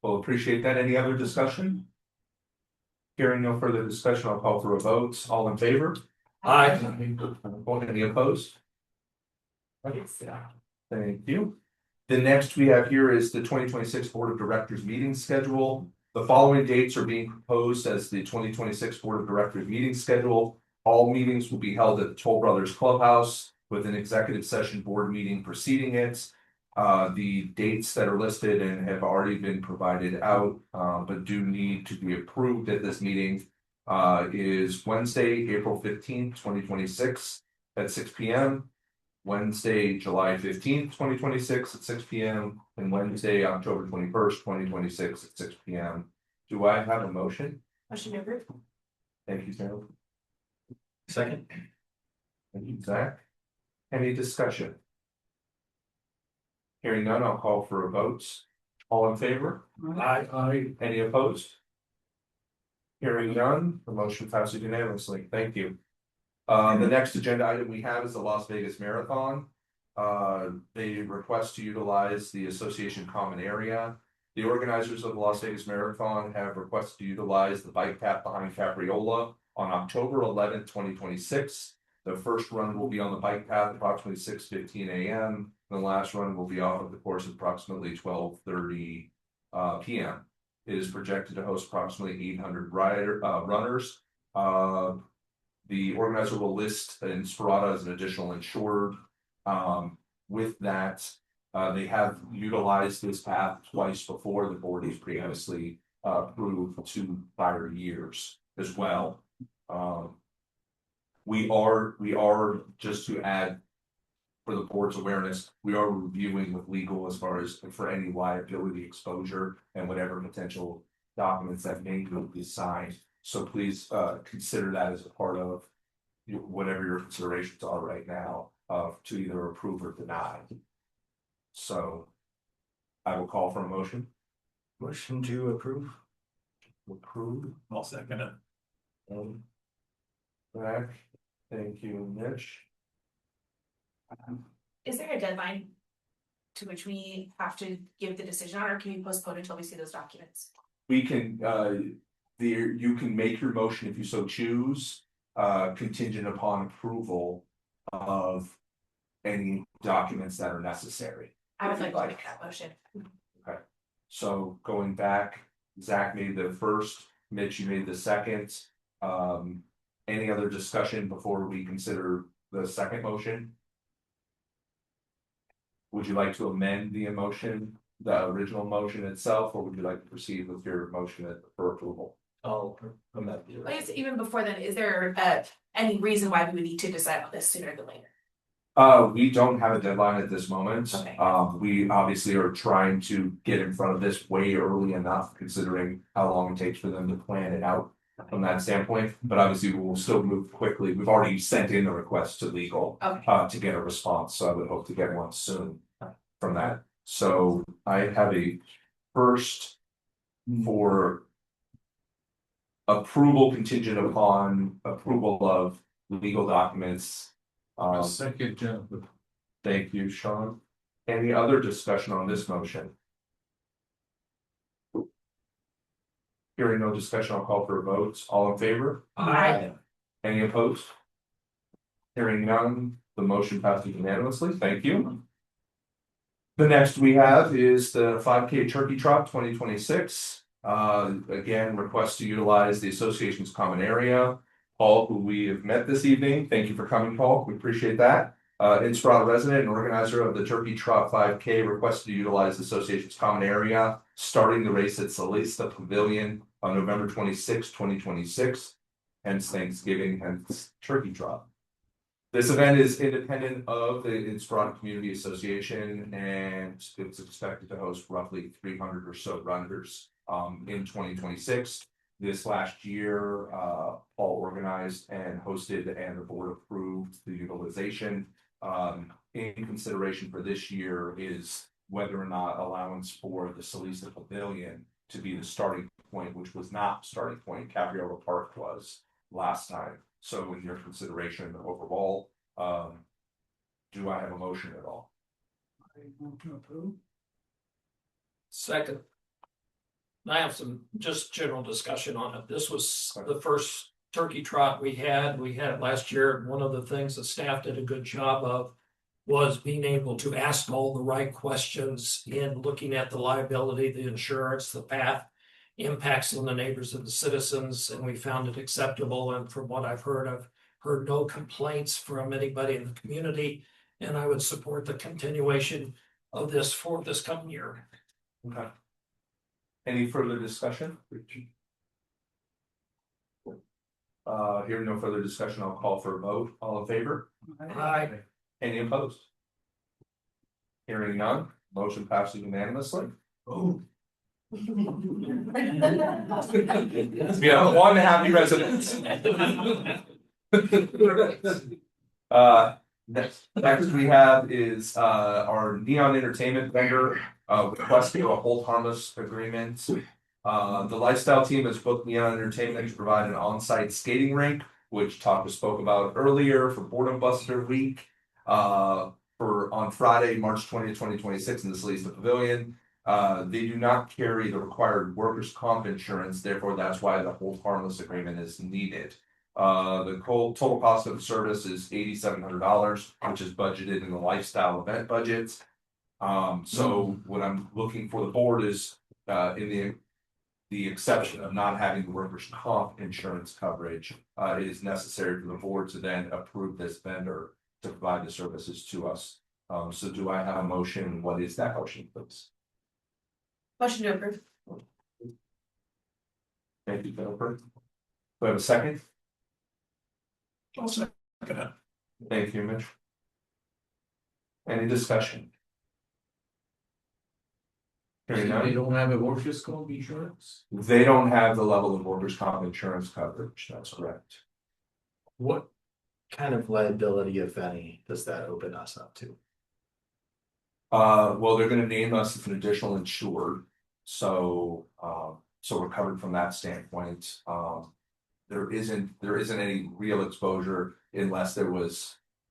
Well, appreciate that. Any other discussion? Hearing no further discussion, I'll call for a vote. All in favor? Aye. Any opposed? Thank you. The next we have here is the 2026 Board of Directors meeting schedule. The following dates are being proposed as the 2026 Board of Directors meeting schedule. All meetings will be held at the Toll Brothers Clubhouse with an executive session board meeting preceding it. The dates that are listed and have already been provided out, but do need to be approved at this meeting, is Wednesday, April 15th, 2026 at 6 p.m. Wednesday, July 15th, 2026 at 6 p.m. and Wednesday, October 21st, 2026 at 6 p.m. Do I have a motion? Motion approved. Thank you, Sarah. Second. Thank you, Zach. Any discussion? Hearing none, I'll call for a vote. All in favor? Aye. Any opposed? Hearing none, the motion passes unanimously. Thank you. The next agenda item we have is the Las Vegas Marathon. They request to utilize the association common area. The organizers of the Las Vegas Marathon have requested to utilize the bike path behind Capriola on October 11th, 2026. The first run will be on the bike path approximately 6:15 a.m. The last run will be off of the course at approximately 12:30 p.m. It is projected to host approximately 800 runners. The organizer will list Inspirada as an additional insured. With that, They have utilized this path twice before. The board has previously approved 2 prior years as well. We are, just to add for the board's awareness, we are reviewing with legal as far as for any liability exposure and whatever potential documents that may be signed. So please consider that as a part of whatever your considerations are right now to either approve or deny. So I will call for a motion. Motion to approve. Approve. I'll second it. Back. Thank you, Mitch. Is there a deadline to which we have to give the decision on, or can we postpone until we see those documents? We can, you can make your motion if you so choose, contingent upon approval of any documents that are necessary. I would like to make that motion. Okay, so going back, Zach made the first, Mitch, you made the second. Any other discussion before we consider the second motion? Would you like to amend the motion, the original motion itself, or would you like to proceed with your motion for approval? I'll amend. I guess even before then, is there any reason why we would need to decide on this sooner than later? We don't have a deadline at this moment. Okay. We obviously are trying to get in front of this way early enough, considering how long it takes for them to plan it out from that standpoint. But obviously, we will still move quickly. We've already sent in the request to legal to get a response, so I would hope to get one soon from that. So I have a first for approval contingent upon approval of legal documents. Second, Jennifer. Thank you, Sean. Any other discussion on this motion? Hearing no discussion, I'll call for a vote. All in favor? Aye. Any opposed? Hearing none, the motion passes unanimously. Thank you. The next we have is the 5K Turkey Trot 2026. Again, request to utilize the association's common area. Paul, who we have met this evening, thank you for coming, Paul. We appreciate that. Inspirada resident and organizer of the Turkey Trot 5K requests to utilize the association's common area, starting the race at Salista Pavilion on November 26, 2026, hence Thanksgiving, hence Turkey Trot. This event is independent of the Inspirada Community Association, and it's expected to host roughly 300 or so runners in 2026. This last year, Paul organized and hosted, and the board approved the utilization. In consideration for this year is whether or not allowance for the Salista Pavilion to be the starting point, which was not starting point. Cabriola Park was last time. So in your consideration overall, do I have a motion at all? I want to approve. Second. I have some just general discussion on it. This was the first turkey trot we had. We had it last year. One of the things the staff did a good job of was being able to ask all the right questions in looking at the liability, the insurance, the path impacts on the neighbors and the citizens, and we found it acceptable. And from what I've heard no complaints from anybody in the community, and I would support the continuation of this for this coming year. Okay. Any further discussion? Hearing no further discussion, I'll call for a vote. All in favor? Aye. Any opposed? Hearing none, motion passes unanimously. Oh. We have one happy resident. Next we have is our Neon Entertainment vendor requesting a hold harmless agreement. The lifestyle team has booked Neon Entertainment to provide an on-site skating rink, which Taka spoke about earlier for Boredom Buster Week. For on Friday, March 20th, 2026 in the Salista Pavilion. They do not carry the required workers' comp insurance, therefore that's why the hold harmless agreement is needed. The total cost of the service is $8,700, which is budgeted in the lifestyle event budgets. So what I'm looking for the board is in the exception of not having the workers' comp insurance coverage, it is necessary for the board to then approve this vendor to provide the services to us. So do I have a motion? What is that motion, please? Motion to approve. Thank you, Jennifer. Do I have a second? Thank you, Mitch. Any discussion? Hearing none. They don't have a workers' comp insurance? They don't have the level of workers' comp insurance coverage, that's correct. What kind of liability, if any, does that open us up to? Well, they're gonna name us as an additional insured, so, so we're covered from that standpoint. There isn't any real exposure unless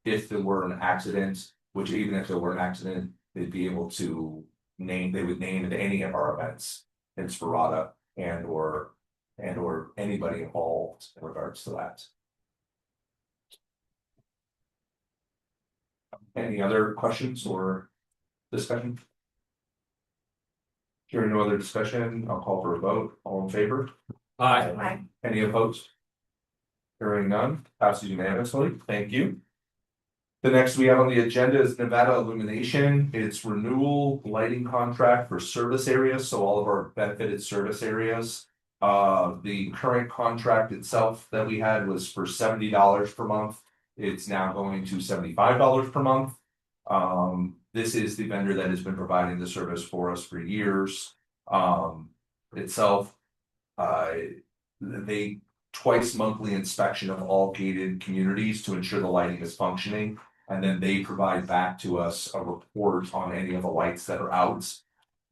if there were an accident, which even if there were an accident, they'd be able to they would name it any of our events in Sparata and or anybody involved in regards to that. Any other questions or discussion? Hearing no other discussion, I'll call for a vote. All in favor? Aye. Any opposed? Hearing none, passes unanimously. Thank you. The next we have on the agenda is Nevada Illumination. It's renewal lighting contract for service areas, so all of our benefited service areas. The current contract itself that we had was for $70 per month. It's now going to $75 per month. This is the vendor that has been providing the service for us for years. Itself, they twice monthly inspection of all gated communities to ensure the lighting is functioning. And then they provide back to us a report on any of the lights that are out.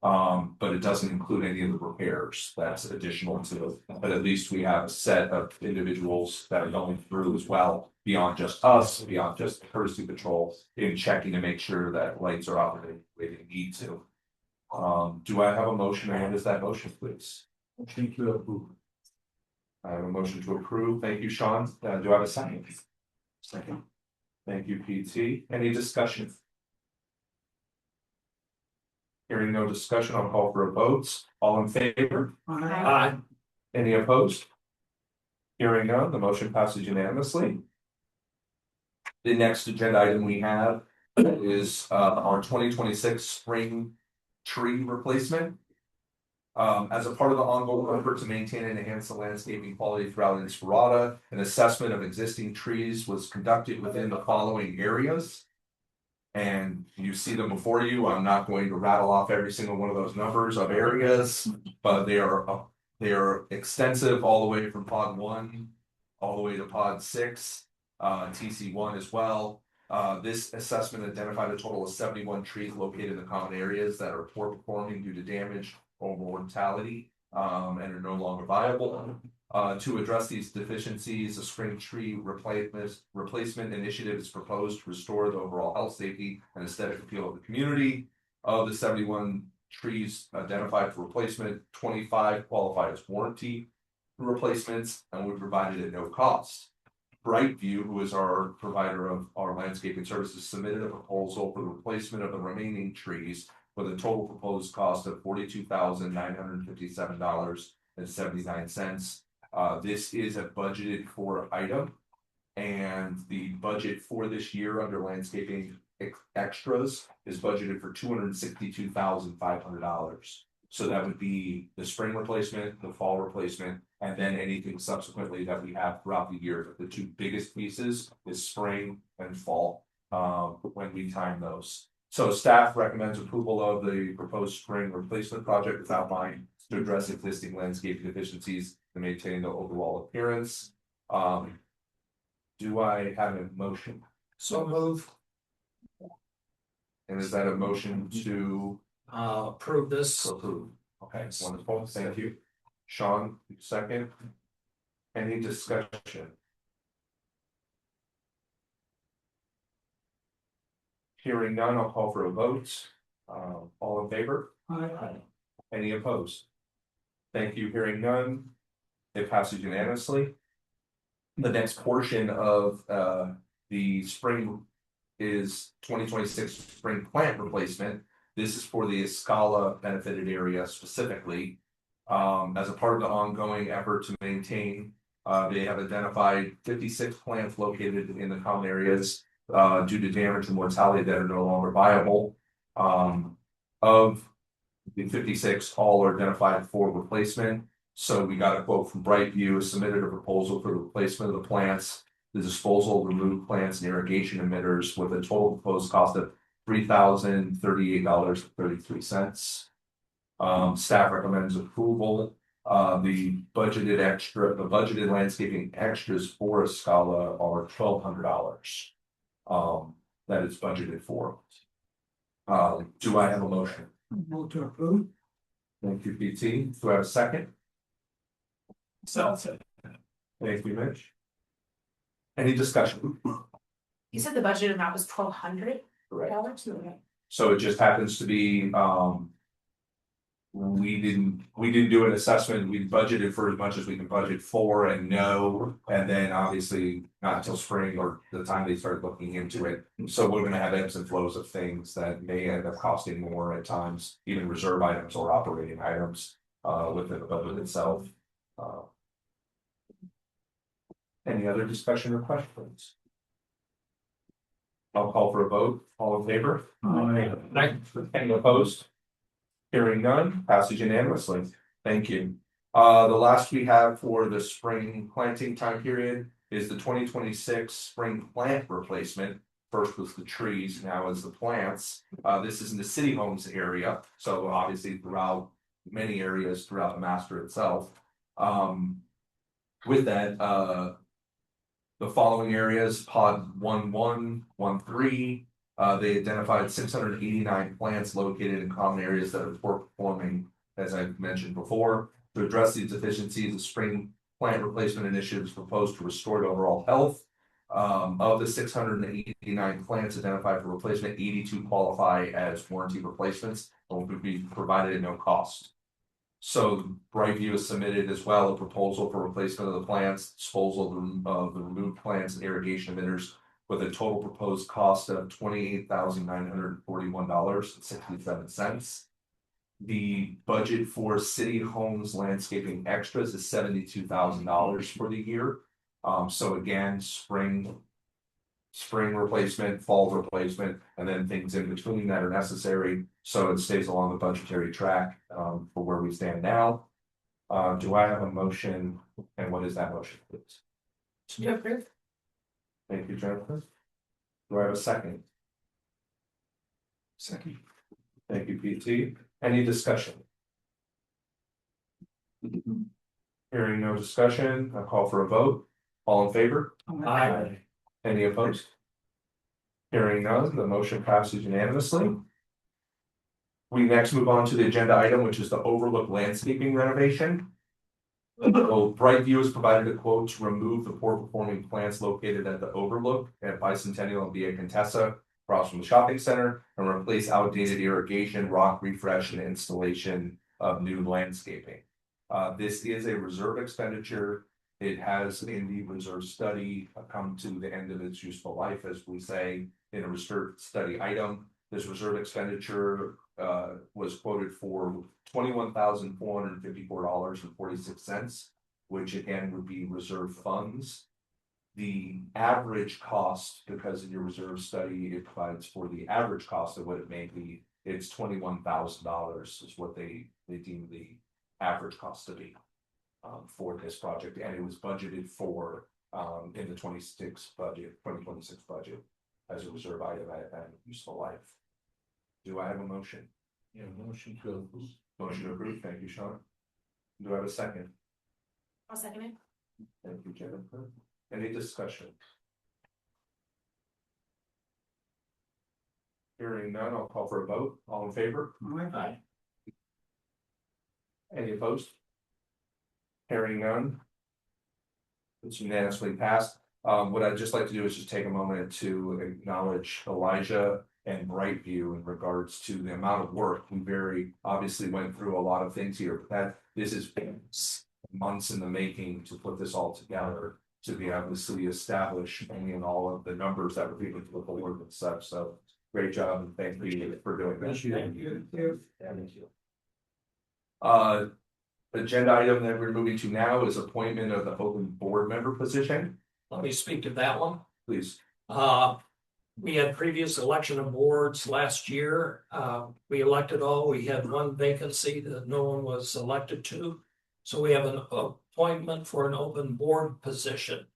But it doesn't include any of the repairs. That's additional to it. But at least we have a set of individuals that are going through as well, beyond just us, beyond just the courtesy patrol, in checking to make sure that lights are operating the way they need to. Do I have a motion? And what is that motion, please? Motion to approve. I have a motion to approve. Thank you, Sean. Do I have a second? Second. Thank you, PT. Any discussion? Hearing no discussion, I'll call for a vote. All in favor? Aye. Any opposed? Hearing none, the motion passes unanimously. The next agenda item we have is our 2026 spring tree replacement. As a part of the ongoing effort to maintain and enhance the landscaping quality throughout Inspirata, an assessment of existing trees was conducted within the following areas. And you see them before you. I'm not going to rattle off every single one of those numbers of areas, but they are extensive all the way from pod 1 all the way to pod 6, TC1 as well. This assessment identified a total of 71 trees located in the common areas that are poor performing due to damage or mortality, and are no longer viable. To address these deficiencies, a spring tree replacement initiative is proposed to restore the overall health, safety, and aesthetic appeal of the community. Of the 71 trees identified for replacement, 25 qualify as warranty replacements and were provided at no cost. Brightview, who is our provider of our landscaping services, submitted a proposal for the replacement of the remaining trees with a total proposed cost of $42,957.79. This is a budgeted for item, and the budget for this year under landscaping extras is budgeted for $262,500. So that would be the spring replacement, the fall replacement, and then anything subsequently that we have throughout the year. The two biggest pieces is spring and fall, when we time those. So staff recommends approval of the proposed spring replacement project as outlined to address existing landscape deficiencies and maintain the overall appearance. Do I have a motion? So move. And is that a motion to Approve this. approve? Okay, wonderful, thank you. Sean, second. Any discussion? Hearing none, I'll call for a vote. All in favor? Aye. Any opposed? Thank you, hearing none. It passes unanimously. The next portion of the spring is 2026 spring plant replacement. This is for the Escala benefited area specifically. As a part of the ongoing effort to maintain, they have identified 56 plants located in the common areas. due to damage and mortality that are no longer viable. Of the 56, all are identified for replacement. So we got a quote from Brightview, submitted a proposal for the replacement of the plants, the disposal of removed plants and irrigation emitters with a total proposed cost of $3,038.33. Staff recommends approval. The budgeted landscaping extras for Escala are $1,200. That is budgeted for. Do I have a motion? Vote to approve. Thank you, PT. Do I have a second? Thank you, Mitch. Any discussion? You said the budget amount was $1,200? Correct. So it just happens to be, we didn't do an assessment, we budgeted for as much as we can budget for and then obviously not until spring or the time they start looking into it. So we're gonna have ebbs and flows of things that may end up costing more at times, even reserve items or operating items, within the budget itself. Any other discussion or questions? I'll call for a vote. All in favor? Any opposed? Hearing none, passes unanimously. Thank you. The last we have for the spring planting time period is the 2026 spring plant replacement. First was the trees, now is the plants. This is in the city homes area, so obviously throughout many areas throughout the master itself. With that, the following areas, pod 1113, they identified 689 plants located in common areas that are poor performing, as I mentioned before. To address these deficiencies, the spring plant replacement initiative is proposed to restore the overall health. Of the 689 plants identified for replacement, 82 qualify as warranty replacements and will be provided at no cost. So Brightview has submitted as well a proposal for replacement of the plants, disposal of the removed plants and irrigation emitters with a total proposed cost of $28,941.67. The budget for city homes landscaping extras is $72,000 for the year. So again, spring replacement, fall replacement, and then things in between that are necessary. So it stays along the budgetary track for where we stand now. Do I have a motion? And what is that motion, please? To approve. Thank you, Jennifer. Do I have a second? Second. Thank you, PT. Any discussion? Hearing no discussion, I'll call for a vote. All in favor? Aye. Any opposed? Hearing none, the motion passes unanimously. We next move on to the agenda item, which is the Overlook landscaping renovation. Brightview has provided a quote to remove the poor performing plants located at the Overlook at Bicentennial and Via Contessa across from the shopping center and replace outdated irrigation, rock refresh, and installation of new landscaping. This is a reserve expenditure. It has in the reserve study come to the end of its useful life, as we say in a reserve study item. This reserve expenditure was quoted for $21,454.46, which again would be reserve funds. The average cost, because in your reserve study, it provides for the average cost of what it may be, it's $21,000 is what they deem the average cost to be for this project, and it was budgeted for in the 2026 budget as a reserve item at useful life. Do I have a motion? Yeah, motion to approve. Motion to approve. Thank you, Sean. Do I have a second? I'll second it. Thank you, Jennifer. Any discussion? Hearing none, I'll call for a vote. All in favor? Aye. Any opposed? Hearing none. It's unanimously passed. What I'd just like to do is just take a moment to acknowledge Elijah and Brightview in regards to the amount of work. We very obviously went through a lot of things here, but this is months in the making to put this all together, to be able to see established and all of the numbers that were given to the board and such. So great job and thank you for doing that. Thank you. Thank you. Agenda item that we're moving to now is appointment of the open board member position. Let me speak to that one. Please. We had previous election of boards last year. We elected all. We had one vacancy that no one was elected to. So we have an appointment for an open board position.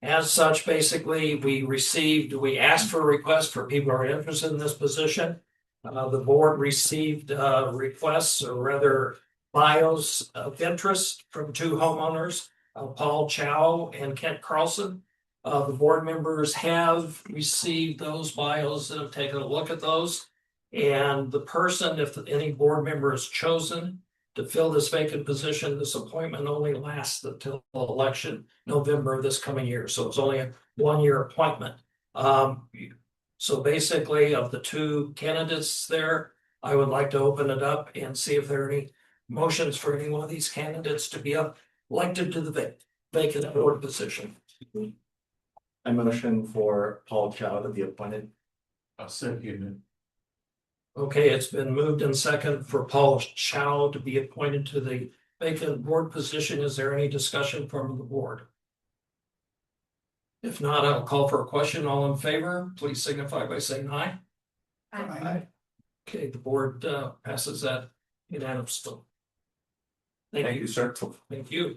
As such, basically, we asked for a request for people who are interested in this position. The board received requests, or rather bios of interest from two homeowners, Paul Chow and Kent Carlson. The board members have received those bios and have taken a look at those. And the person, if any board member is chosen to fill this vacant position, this appointment only lasts until election November this coming year. So it's only a 1-year appointment. So basically, of the two candidates there, I would like to open it up and see if there are any motions for any one of these candidates to be elected to the vacant board position. I motion for Paul Chow to be appointed. I'll second Okay, it's been moved and second for Paul Chow to be appointed to the vacant board position. Is there any discussion from the board? If not, I'll call for a question. All in favor, please signify by saying aye. Aye. Okay, the board passes that unanimously. Thank you, sir. Thank you.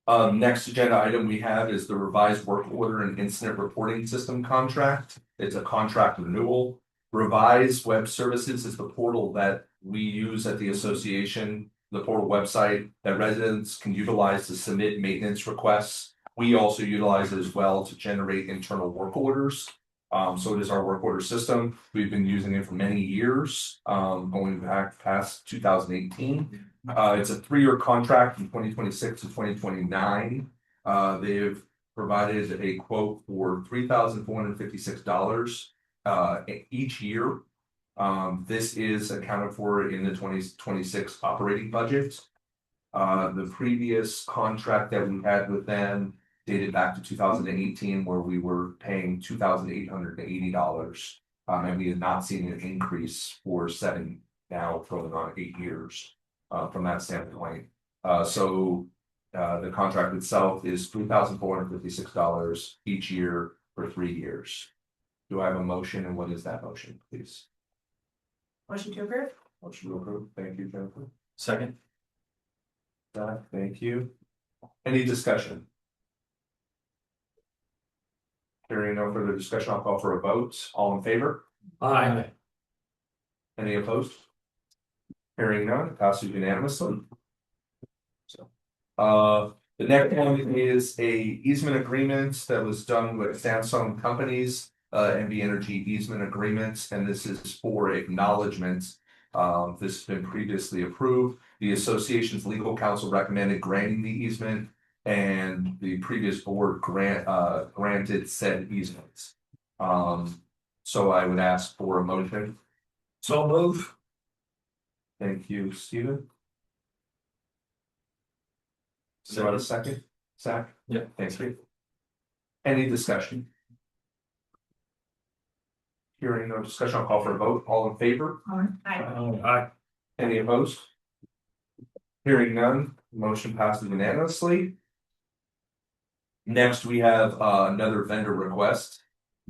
Next agenda item we have is the revised work order and incident reporting system contract. It's a contract renewal. Revise Web Services is the portal that we use at the association, the portal website that residents can utilize to submit maintenance requests. We also utilize it as well to generate internal work orders. So it is our work order system. We've been using it for many years, going back past 2018. It's a 3-year contract from 2026 to 2029. They've provided a quote for $3,456 each year. This is accounted for in the 2026 operating budget. The previous contract that we had with them dated back to 2018, where we were paying $2,880. And we had not seen an increase for 7 now going on 8 years from that standpoint. So the contract itself is $3,456 each year for 3 years. Do I have a motion, and what is that motion, please? Motion to approve? Motion to approve. Thank you, Jennifer. Second. Thank you. Any discussion? Hearing no further discussion, I'll call for a vote. All in favor? Aye. Any opposed? Hearing none, passes unanimously. So, the next one is a easement agreement that was done with Samsung Companies, NV Energy easement agreements, and this is for acknowledgement. This has been previously approved. The association's legal counsel recommended granting the easement, and the previous board granted said easements. So I would ask for a motion. So move. Thank you, Stephen. Is there a second? Zach? Yeah. Thank you. Any discussion? Hearing no discussion, I'll call for a vote. All in favor? Aye. Any opposed? Hearing none, motion passes unanimously. Next, we have another vendor request.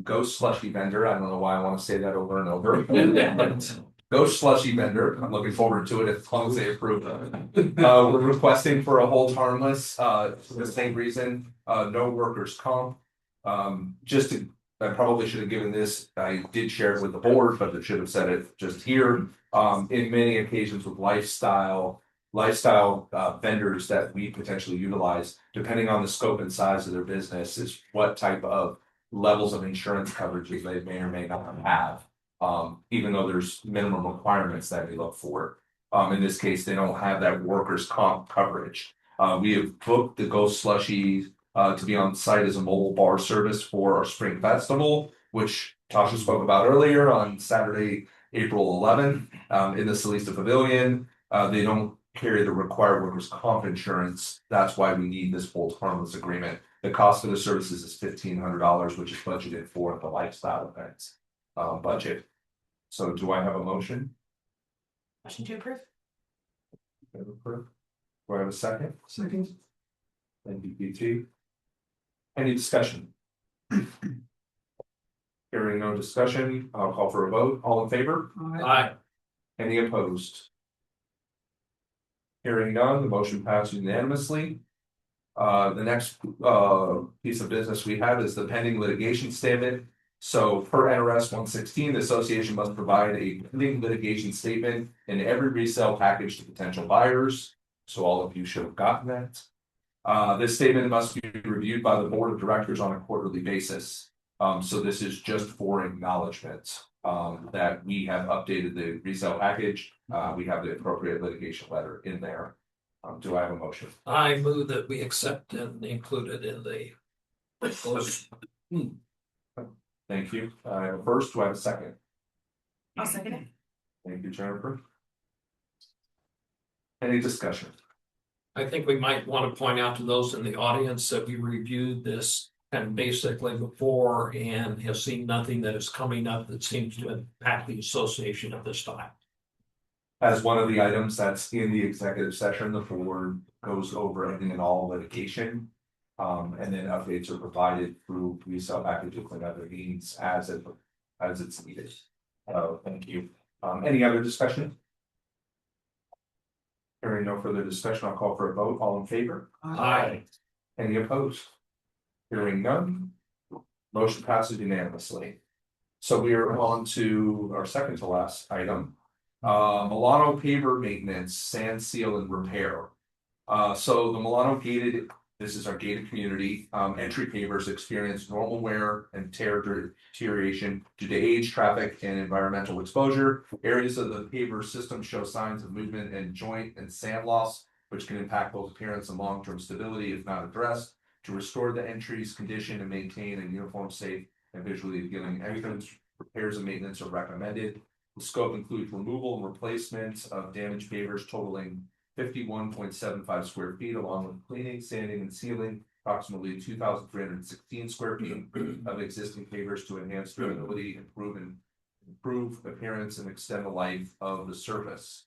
Ghost Slushy Vendor. I don't know why I want to say that over and over. Ghost Slushy Vendor. I'm looking forward to it as long as they approve it. We're requesting for a hold harmless, for the same reason, no workers' comp. I probably should have given this, I did share it with the board, but I should have said it just here. In many occasions with lifestyle vendors that we potentially utilize, depending on the scope and size of their business, is what type of levels of insurance coverages they may or may not have. Even though there's minimum requirements that we look for. In this case, they don't have that workers' comp coverage. We have booked the Ghost Slushy to be on site as a mobile bar service for our spring festival, which Tasha spoke about earlier on Saturday, April 11th, in the Salista Pavilion. They don't carry the required workers' comp insurance. That's why we need this hold harmless agreement. The cost of the services is $1,500, which is budgeted for the lifestyle events budget. So do I have a motion? Motion to approve? Do I have a second? Second. Thank you, PT. Any discussion? Hearing Hearing no discussion, I'll call for a vote. All in favor? Aye. Any opposed? Hearing none, the motion passed unanimously. The next piece of business we have is the pending litigation statement. So per NRS 116, the association must provide a pending litigation statement in every resale package to potential buyers. So all of you should have gotten that. This statement must be reviewed by the board of directors on a quarterly basis. So this is just for acknowledgement that we have updated the resale package. We have the appropriate litigation letter in there. Do I have a motion? I move that we accept and include it in the. Thank you. I have a first. Do I have a second? I'll second it. Thank you, Jennifer. Any discussion? I think we might want to point out to those in the audience that we reviewed this and basically before and have seen nothing that is coming up that seems to impact the association at this time. As one of the items that's in the executive session, the board goes over any and all litigation. And then updates are provided through resale packages and other means as it's needed. Thank you. Any other discussion? Hearing no further discussion, I'll call for a vote. All in favor? Aye. Any opposed? Hearing none. Motion passes unanimously. So we are on to our second to last item. Milano paver maintenance, sand seal and repair. So the Milano gated, this is our gated community, entry pavers experience normal wear and tear deterioration due to age, traffic, and environmental exposure. Areas of the paver system show signs of movement and joint and sand loss, which can impact both appearance and long-term stability if not addressed. To restore the entry's condition and maintain a uniform, safe, and visually appealing entrance, repairs and maintenance are recommended. The scope includes removal and replacement of damaged pavers totaling 51.75 square feet, along with cleaning, sanding, and sealing approximately 2,316 square feet of existing pavers to enhance durability, improve appearance, and extend the life of the surface.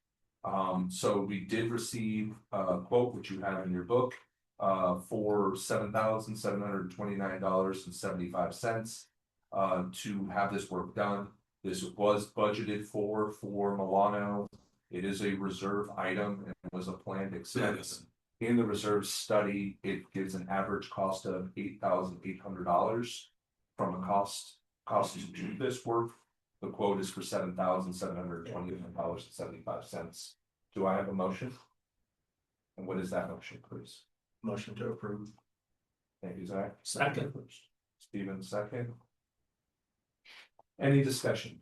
So we did receive a quote, which you have in your book, for $7,729.75 to have this work done. This was budgeted for Milano. It is a reserve item and was a planned expense. In the reserve study, it gives an average cost of $8,800 from a cost to do this work. The quote is for $7,729.75. Do I have a motion? And what is that motion, please? Motion to approve. Thank you, Zach. Second. Steven, second. Any discussion?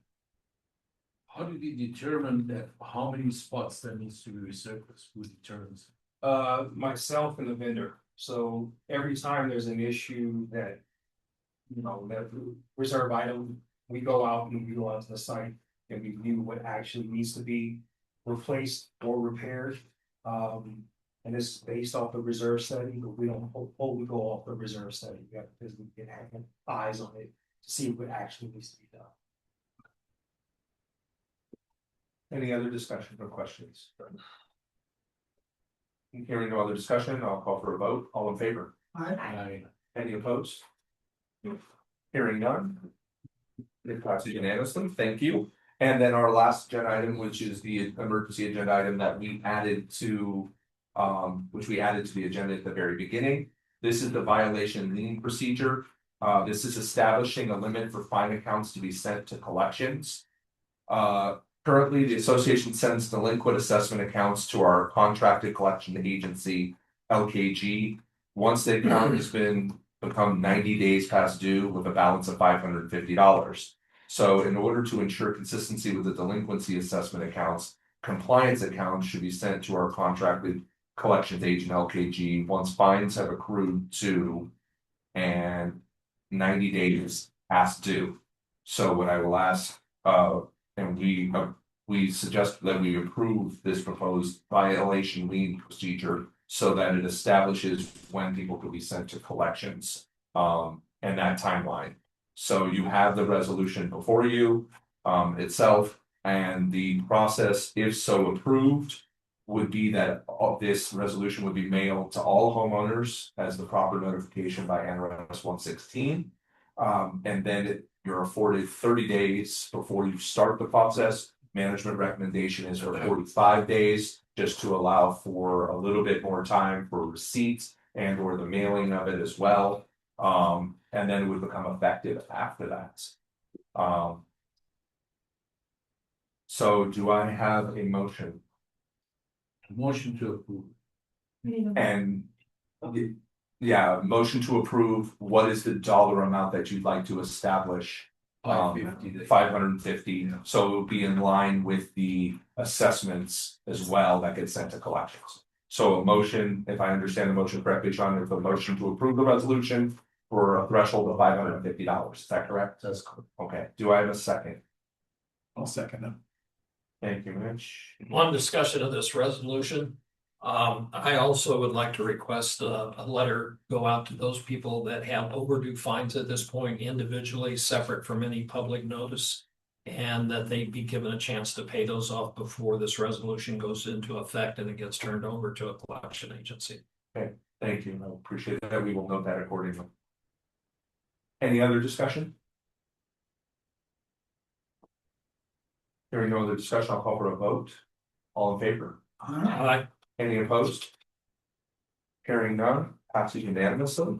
How do we determine that how many spots that needs to be resurfaced? Who determines? Myself and the vendor. So every time there's an issue that, that reserve item, we go out and we go out to the site and we view what actually needs to be replaced or repaired. And this is based off the reserve study, but we don't wholly go off the reserve study. We have to have eyes on it to see what actually needs to be done. Any other discussion or questions? Hearing no other discussion, I'll call for a vote. All in favor? Aye. Any opposed? Hearing none. It passes unanimously. Thank you. And then our last agenda item, which is the emergency agenda item that we added to the agenda at the very beginning. This is the violation lien procedure. This is establishing a limit for fine accounts to be sent to collections. Currently, the association sends delinquent assessment accounts to our contracted collection agency, LKG. Once the account has become 90 days past due with a balance of $550. So in order to ensure consistency with the delinquency assessment accounts, compliance accounts should be sent to our contracted collections agent, LKG, once fines have accrued to and 90 days past due. So what I will ask, and we suggest that we approve this proposed violation lien procedure so that it establishes when people could be sent to collections, and that timeline. So you have the resolution before you itself, and the process, if so approved, would be that this resolution would be mailed to all homeowners as the proper notification by NRS 116. And then You're afforded 30 days before you start the process. Management recommendation is for 45 days, just to allow for a little bit more time for receipts and or the mailing of it as well. And then it would become effective after that. So do I have a motion? Motion to approve. And yeah, motion to approve. What is the dollar amount that you'd like to establish? 550. So it will be in line with the assessments as well that get sent to collections. So a motion, if I understand the motion correctly, Sean, is a motion to approve the resolution for a threshold of $550. Is that correct? That's correct. Okay. Do I have a second? I'll second them. Thank you, Mitch. On discussion of this resolution, I also would like to request a letter go out to those people that have overdue fines at this point individually, separate from any public notice. And that they be given a chance to pay those off before this resolution goes into effect and it gets turned over to a collection agency. Thank you. I appreciate that. We will note that accordingly. Any other discussion? Hearing no other discussion, I'll call for a vote. All in favor? Aye. Any opposed? Hearing none, passes unanimously.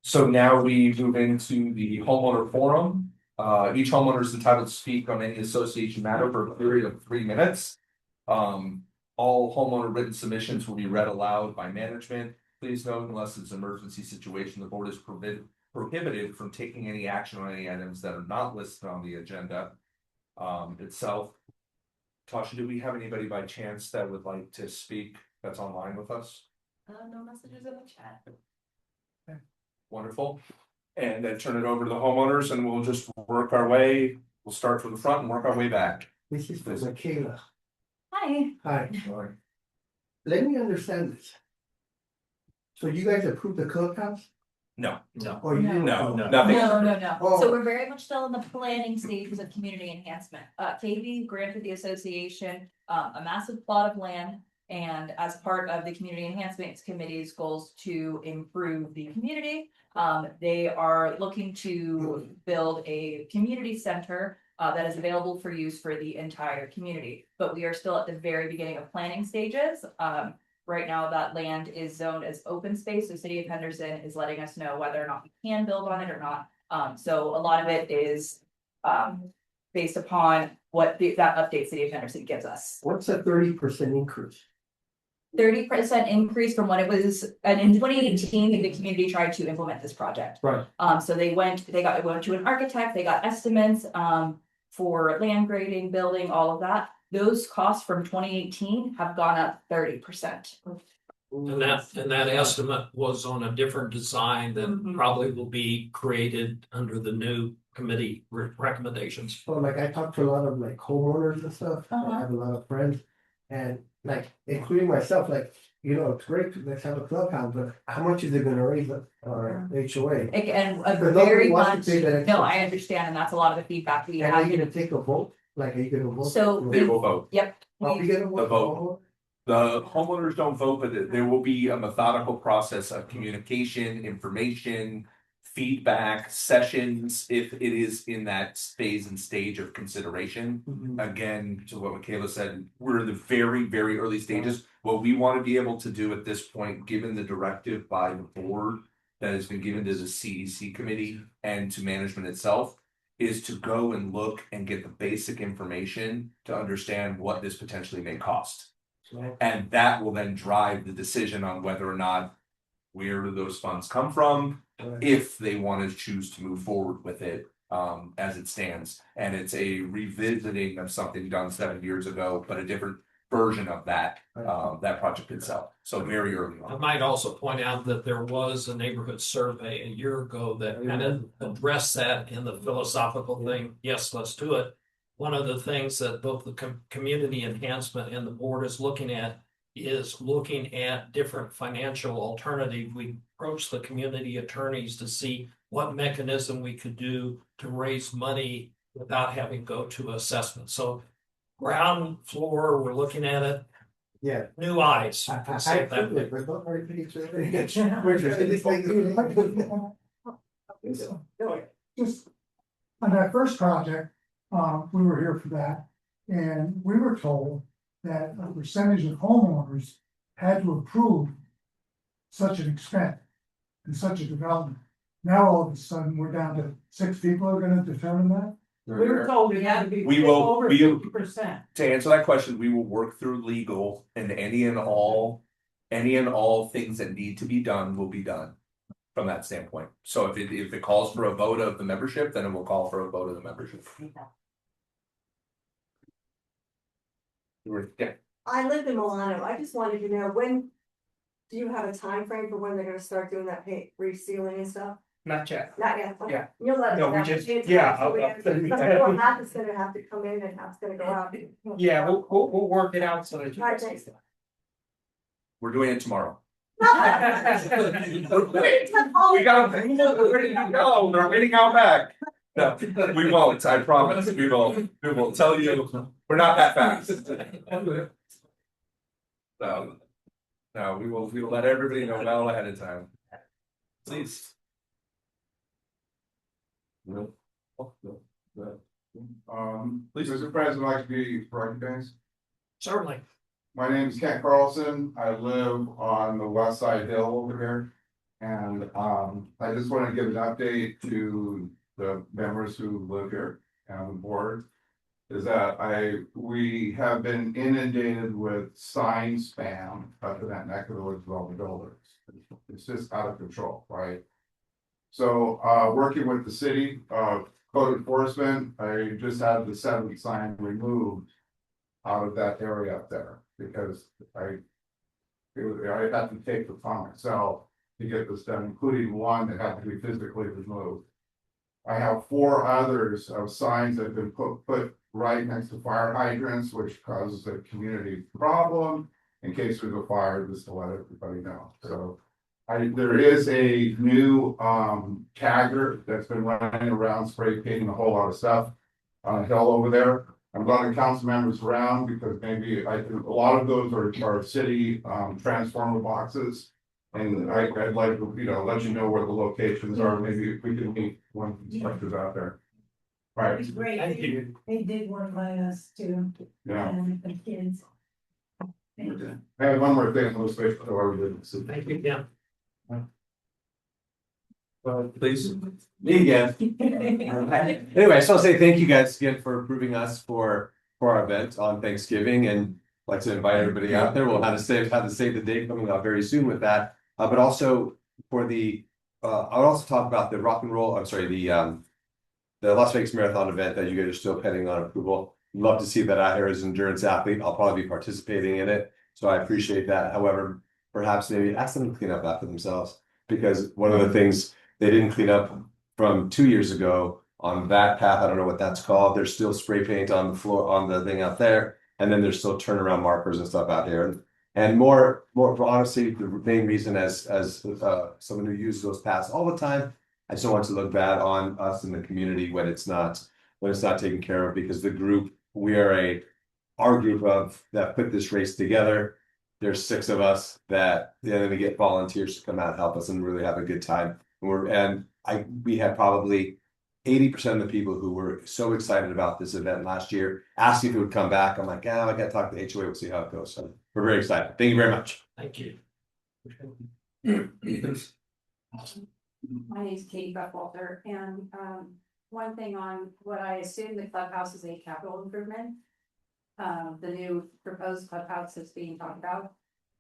So now we move into the homeowner forum. Each homeowner is entitled to speak on any association matter for a period of 3 minutes. All homeowner written submissions will be read aloud by management. Please note, unless it's an emergency situation, the board is prohibited from taking any action on any items that are not listed on the agenda itself. Tasha, do we have anybody by chance that would like to speak that's online with us? No messages in the chat. Wonderful. And then turn it over to the homeowners and we'll just work our way. We'll start from the front and work our way back. This is for Michaela. Hi. Hi, let me understand this. So you guys approved the clubhouse No, or you didn't? no, approve? nothing. No. Oh. So we're very much still in the planning stages of community enhancement. KB granted the association a massive plot of land. And as part of the Community Enhancement Committee's goals to improve the community, they are looking to build a community center that is available for use for the entire community. But we are still at the very beginning of planning stages. Right now, that land is zoned as open space, so City of Henderson is letting us know whether or not we can build on it or not. So a lot of it is based upon what that update City of Henderson gives us. What's a 30% increase? 30% increase from what it was, and in 2018, the community tried to implement this project. Right. So they went to an architect, they got estimates for land grading, building, all of that. Those costs from 2018 have gone up 30%. And that estimate was on a different design that Mhm. probably will be created under the new committee recommendations. So like I talk to a lot of like homeowners and stuff, I Uh-huh. have a lot of friends. And like, including myself, like, you know, it's great, let's have a clubhouse, but how much is it gonna raise our HOA? And But very nobody wants to much, pay that no, extra. I understand, and that's a lot of the feedback we And are have. you gonna take a vote? Like, are you gonna vote? So They will vote. Yep. Are we gonna The vote? The homeowners don't vote, but there will be a methodical process of communication, information, feedback, sessions, if it is in that phase and stage of consideration. Mhm. Again, to what Michaela said, we're in the very, very early stages. What we want to be able to do at this point, given the directive by the board that has been given to the CEC committee and to management itself, is to go and look and get the basic information to understand what this potentially may cost. So, And that will then drive the decision on whether or not where do those funds come from, if they want to choose to move forward with it as it stands. And it's a revisiting of something done 7 years ago, but a different version of that project itself. So very early I on. might also point out that there was a neighborhood survey a year ago that kind of addressed that in the philosophical thing. Yes, let's do it. One of the things that both the community enhancement and the board is looking at is looking at different financial alternative. We approached the community attorneys to see what mechanism we could do to raise money without having to go to assessment. So ground floor, we're looking at it. Yeah. new eyes. I you can say it that way. but not very pretty. Just on that first project, we were here for that. And we were told that a percentage of homeowners had to approve such an extent and such a development. Now, all of a sudden, we're down to 6 people are gonna determine that? We were told it had to be We will- over we- 50%. To answer that question, we will work through legal and any and all things that need to be done will be done. From that standpoint, so if it calls for a vote of the membership, then it will call for a vote of the membership. Yeah, I live in Milano, I just wanted to know, when, do you have a time frame for when they're gonna start doing that paint resealing and stuff? Not yet. Not yet, okay. Yeah. You'll let us No, we know. just- It's yeah, so we I'll- have to- Well, half is gonna have to come in and half's gonna go out. Yeah, we'll work it out so that you. Alright, thanks. we're doing it tomorrow. We We got we're ready to go, they're waiting out back. No, we won't, I promise, we will tell you, we're not that fast. No, we will let everybody know well ahead of time. Please. Please, Mr. President, I'd like to be recognized. Certainly. My name is Kent Carlson. I live on the west side hill over here. And I just want to give an update to the members who live here and the board. Is that we have been inundated with sign spam up in that neck of the woods with all the buildings. It's just out of control, right? So working with the city, code enforcement, I just had the 7th sign removed out of that area up there because I had to take the upon myself to get this done, including one that had to be physically removed. I have 4 others of signs that have been put right next to fire hydrants, which causes a community problem in case there's a fire, just to let everybody know. So there is a new tagger that's been running around spray painting a whole lot of stuff on a hill over there. I'm glad the council members around because maybe a lot of those are city transformer boxes. And I'd like to, let you know where the locations are. Maybe if we can meet one of the inspectors out there. Right. It's great. Thank you. They did one by us too. Yeah. And the kids. I have one more thing, we'll switch to where we did. Thank you, Kim. Please. Me again. Anyway, I just want to say thank you guys again for approving us for our event on Thanksgiving and like to invite everybody out there. We'll have to save the date coming up very soon with that. But also for the I'll also talk about the the Las Vegas Marathon event that you guys are still pending on approval. Love to see that out here as an endurance athlete. I'll probably be participating in it. So I appreciate that. However, perhaps maybe ask them to clean up after themselves because one of the things they didn't clean up from 2 years ago on that path. I don't know what that's called. There's still spray paint on the floor on the thing out there. And then there's still turnaround markers and stuff out here. And more honestly, the main reason as someone who uses those paths all the time, I just don't want to look bad on us in the community when it's not taken care of because the group, our group of that put this race together. There's 6 of us that then we get volunteers to come out and help us and really have a good time. We had probably 80% of the people who were so excited about this event last year asked if it would come back. I'm like, I got to talk to the HOA, we'll see how it goes. So we're very excited. Thank you very much. Thank you. My name is Katie Buckwalter, and one thing on what I assume the clubhouse is a capital improvement. The new proposed clubhouse that's being talked about.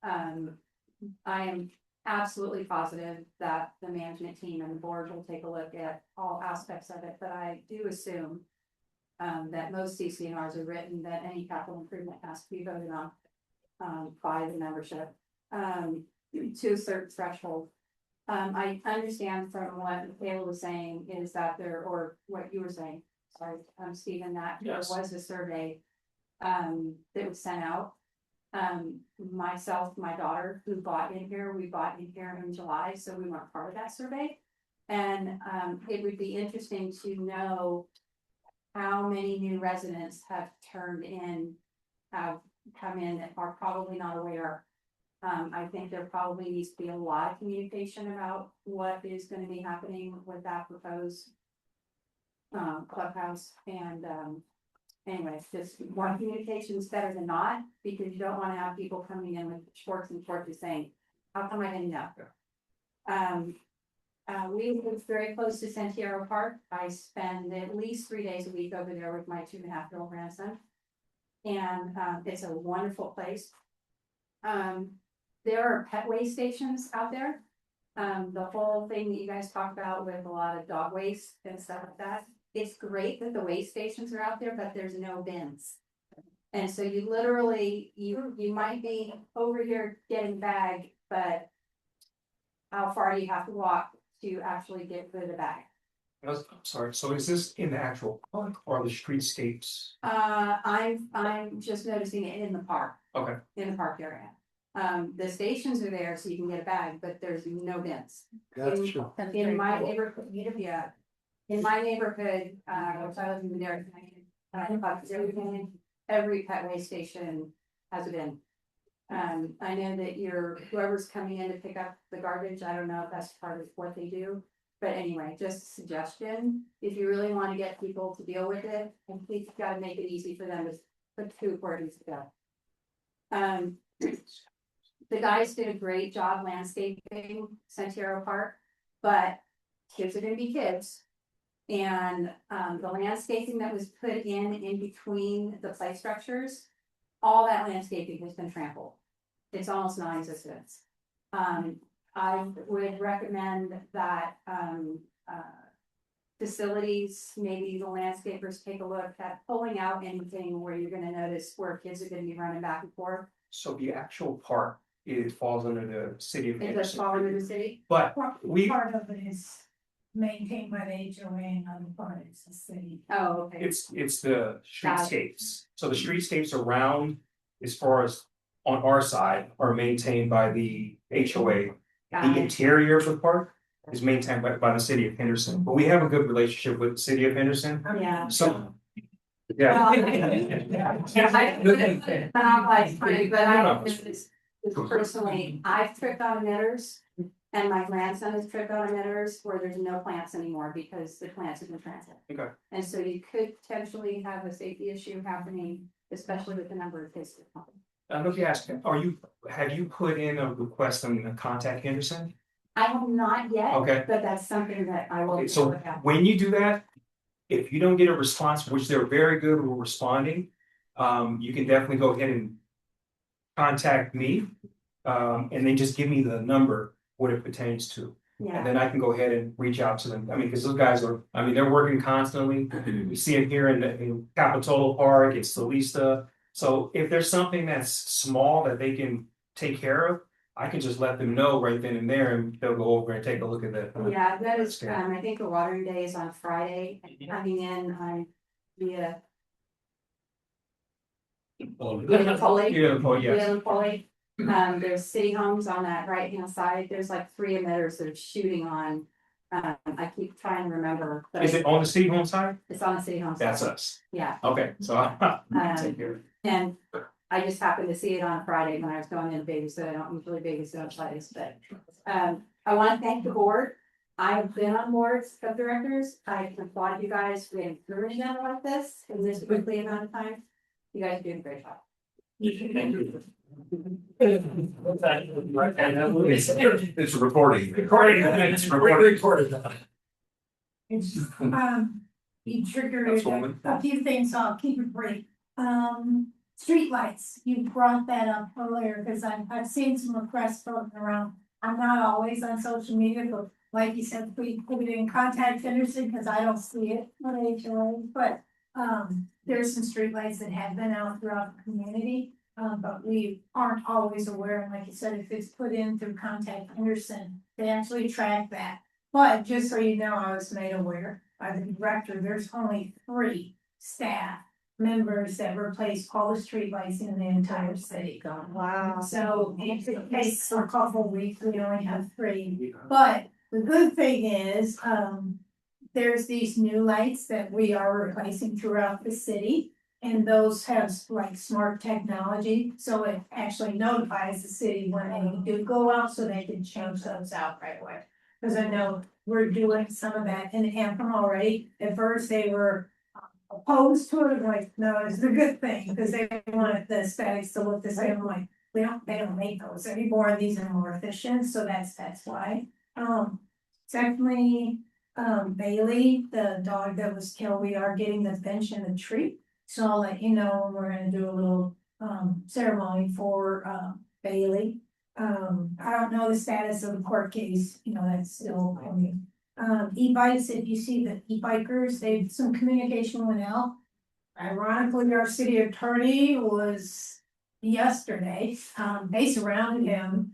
I am absolutely positive that the management team and the board will take a look at all aspects of it, but I do assume that most CCNRs are written that any capital improvement has to be voted on by the membership to a certain threshold. I understand from what Michaela was saying is that or what you were saying, sorry, Stephen, that Yes. there was a survey that was sent out. Myself, my daughter, who bought in here, we bought in here in July, so we weren't part of that survey. And it would be interesting to know how many new residents have turned in, have come in that are probably not aware. I think there probably needs to be a lot of communication about what is gonna be happening with that proposed clubhouse and, anyways, just more communication is better than not, because you don't wanna have people coming in with shorts and torches saying, how come I didn't know? We live very close to Santiago Park. I spend at least 3 days a week over there with my 2.5-year-old grandson. And, it's a wonderful place. There are pet waste stations out there. The whole thing that you guys talk about with a lot of dog waste and stuff like that. It's great that the waste stations are out there, but there's no bins. And so you literally, you might be over here getting bagged, but how far do you have to walk to actually get rid of the bag? I'm sorry, so is this in the actual park or the streetscapes? I'm just noticing it in the park, Okay, in the park area. The stations are there so you can get a bag, but there's no bins. That's In- true. In my neighborhood, yeah, in my neighborhood, which I live in there, every pet waste station has a bin. I know that whoever's coming in to pick up the garbage, I don't know if that's part of what they do. But anyway, just a suggestion, if you really want to get people to deal with it, I think you've got to make it easy for them to put food where it needs to go. The guys did a great job landscaping Santiago Park, but kids are gonna be kids. And the landscaping that was put in between the play structures, all that landscaping has been trampled. It's almost non-existent. I would recommend that facilities, maybe the landscapers take a look at pulling out anything where you're gonna notice where kids are gonna be running back and forth. so the actual park, it falls under the city of It does Henderson. fall under the city. But we, Part of it is maintained by the HOA and other part is the city. Oh, okay. it's the Got it. streetscapes, so the streetscapes around, as far as on our side, are maintained by the HOA. Got The it. interior of the park is maintained by the city of Henderson, but we have a good relationship with the city of Henderson, Yeah. so. Yeah. But I'm like, but I don't do this personally, I've tripped on emitters. And my grandson has tripped on emitters where there's no plants anymore because the plants have been transplanted. Okay. And so you could potentially have a safety issue happening, especially with the number of kids. that come. Let me ask, have you put in a request on the contact Henderson? I have not yet. Okay. But that's something that I will. Okay, so when you do that, if you don't get a response, which they're very good with responding, you can definitely go ahead and contact me. And then just give me the number, what it pertains to. Yeah. And then I can go ahead and reach out to them. I mean, because those guys are, they're working constantly. We see it here in Capitola Park, it's Solista. So if there's something that's small that they can take care of, I can just let them know right then and there and they'll go over and take a look at that. Yeah, that is, I think the watering day is on Friday, coming in on via. Napoli. Yes. Napoli. There's city homes on that right hand side, there's like 3 emitters that are shooting on. I keep trying to remember. but Is it on the city home side? It's on the city home side. That's us. Yeah, Okay, so I'll take care of it. and I just happened to see it on Friday when I was going in to babysit, I don't usually babysit on Fridays, but. I wanna thank the board. I've been on boards of directors, I applaud you guys for getting through an event like this in this quickly amount of time. You guys are doing a great job. Thank you. It's recording. It's recorded. It's, you triggered That's one. a few things, so I'll keep it brief. Streetlights, you brought that up earlier, because I've seen some requests floating around. I'm not always on social media, but like you said, we put it in contact Henderson, because I don't see it on HOA, but there's some streetlights that have been out throughout the community. But we aren't always aware, and like you said, if it's put in through contact Henderson, they actually track that. But just so you know, I was made aware by the director, there's only 3 staff members that replace all the streetlights in the entire city. Wow. So if it takes a couple of weeks, we only have 3. But the good thing is, there's these new lights that we are replacing throughout the city. And those have like smart technology, so it actually notifies the city when they do go out, so they can change those out right away. Cause I know we're doing some of that in Anthem already. At first, they were opposed to it, like, no, it's a good thing, because they wanted the aesthetics to look the same, I'm like, they don't make those anymore, these are more efficient, so that's why. Secondly, Bailey, the dog that was killed, we are getting the bench and the tree. So I'll let you know when we're gonna do a little ceremony for Bailey. I don't know the status of the court case, you know, that's still pending. E-bikes, if you see the e-bikers, they've, some communication went out. Ironically, our city attorney was yesterday, they surrounded him,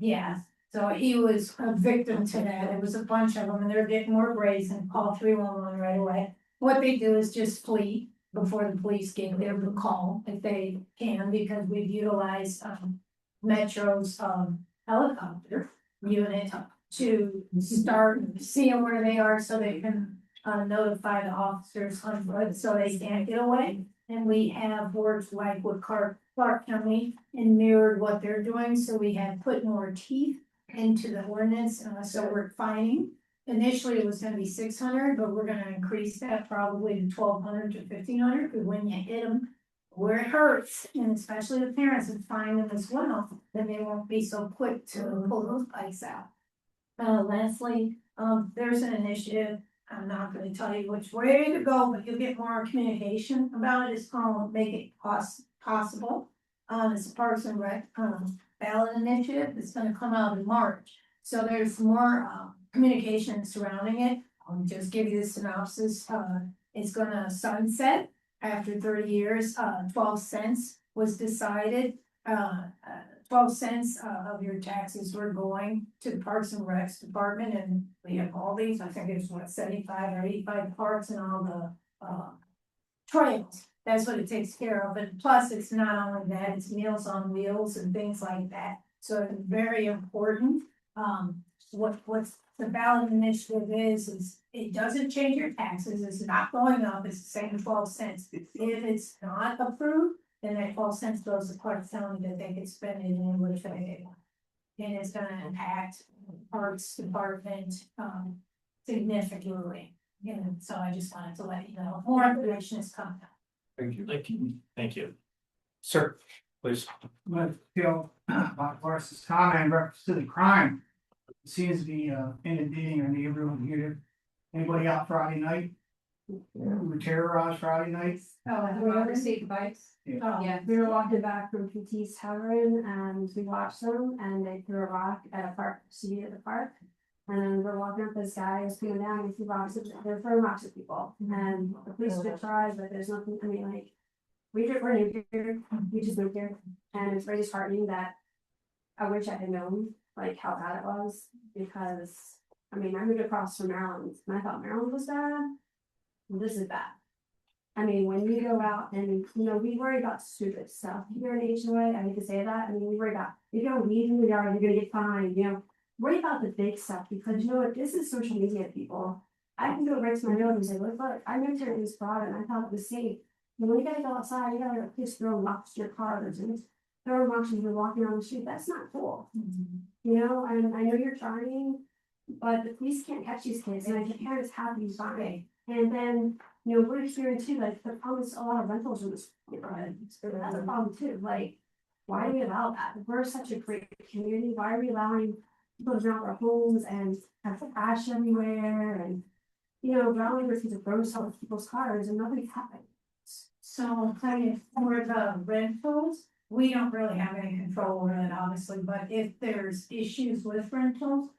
yeah. So he was a victim to that, it was a bunch of them, and they're getting more brazen, call 311 right away. What they do is just flee before the police get there to call if they can, because we've utilized Metro's helicopter unit to start seeing where they are so they can notify the officers on foot so they can't get away. And we have worked like with Clark County and mirrored what they're doing, so we have put more teeth into the ordinance, so we're fining. Initially, it was gonna be 600, but we're gonna increase that probably to 1,200 to 1,500, because when you hit them where it hurts, and especially the parents would find them as well, then they won't be so quick to pull those bikes out. Lastly, there's an initiative, I'm not gonna tell you which way to go, but you'll get more communication about it. It's called Make It Possible. It's a Parks and Rec, ballot initiative. It's gonna come out in March. So there's more, communication surrounding it. I'll just give you the synopsis. It's gonna sunset after 30 years. 12 cents was decided. 12 cents of your taxes were going to the Parks and Recs department, and we have all these, I think it's what, 75 or 85 parks and all the trails. That's what it takes care of, and plus it's not only that, it's Meals on Wheels and things like that. So it's very important. What's the ballot initiative is it doesn't change your taxes, it's not going up, it's the same 12 cents. If it's not approved, then that 12 cents goes to Clark County that they can spend it in which way they want. And it's gonna impact Parks Department significantly. And so I just wanted to let you know, more information is coming. Thank you. Thank you. Thank you. Sir, please. But feel about Lars's comment in reference to the crime. It seems to be inundating our neighborhood here. Anybody out Friday night? We were terrorized Friday night. We oversee the bikes. Yeah. We were walking back from PT's Tavern and we watched them and they threw a rock at a park, seat at the park. And then we're walking up, this guy is coming down and threw rocks at, they're throwing rocks at people. And the police did try, but there's nothing, I mean, like, we're new here, we just moved here. And it's very disheartening that I wish I had known like how bad it was, because I mean, I moved across from Maryland and I thought Maryland was bad. This is bad. I mean, when you go out and, you know, we worry about stupid stuff here in HOA, I hate to say that, I mean, we worry about, if you don't weed in the yard, you're gonna get fined, you know. Worry about the big stuff, because you know what, this is social media, people. I can go right to my nose and say, look, I moved here in this spot and I thought it was safe. But when you gotta go outside, you gotta just throw rocks to your cars and throw rocks when you're walking on the street, that's not cool. You know, and I know you're trying, but the police can't catch these kids, and the parents have to be fine. And then, you know, we're hearing too, like, the problem is a lot of rentals in this neighborhood, that's a problem too, like, why do we allow that? We're such a great community, why are we allowing people to rent our homes and have trash everywhere, and, you know, allowing people to throw stuff with people's cars, and nothing's happening. So kind of for the rentals, we don't really have any control over it, honestly, but if there's issues with rentals,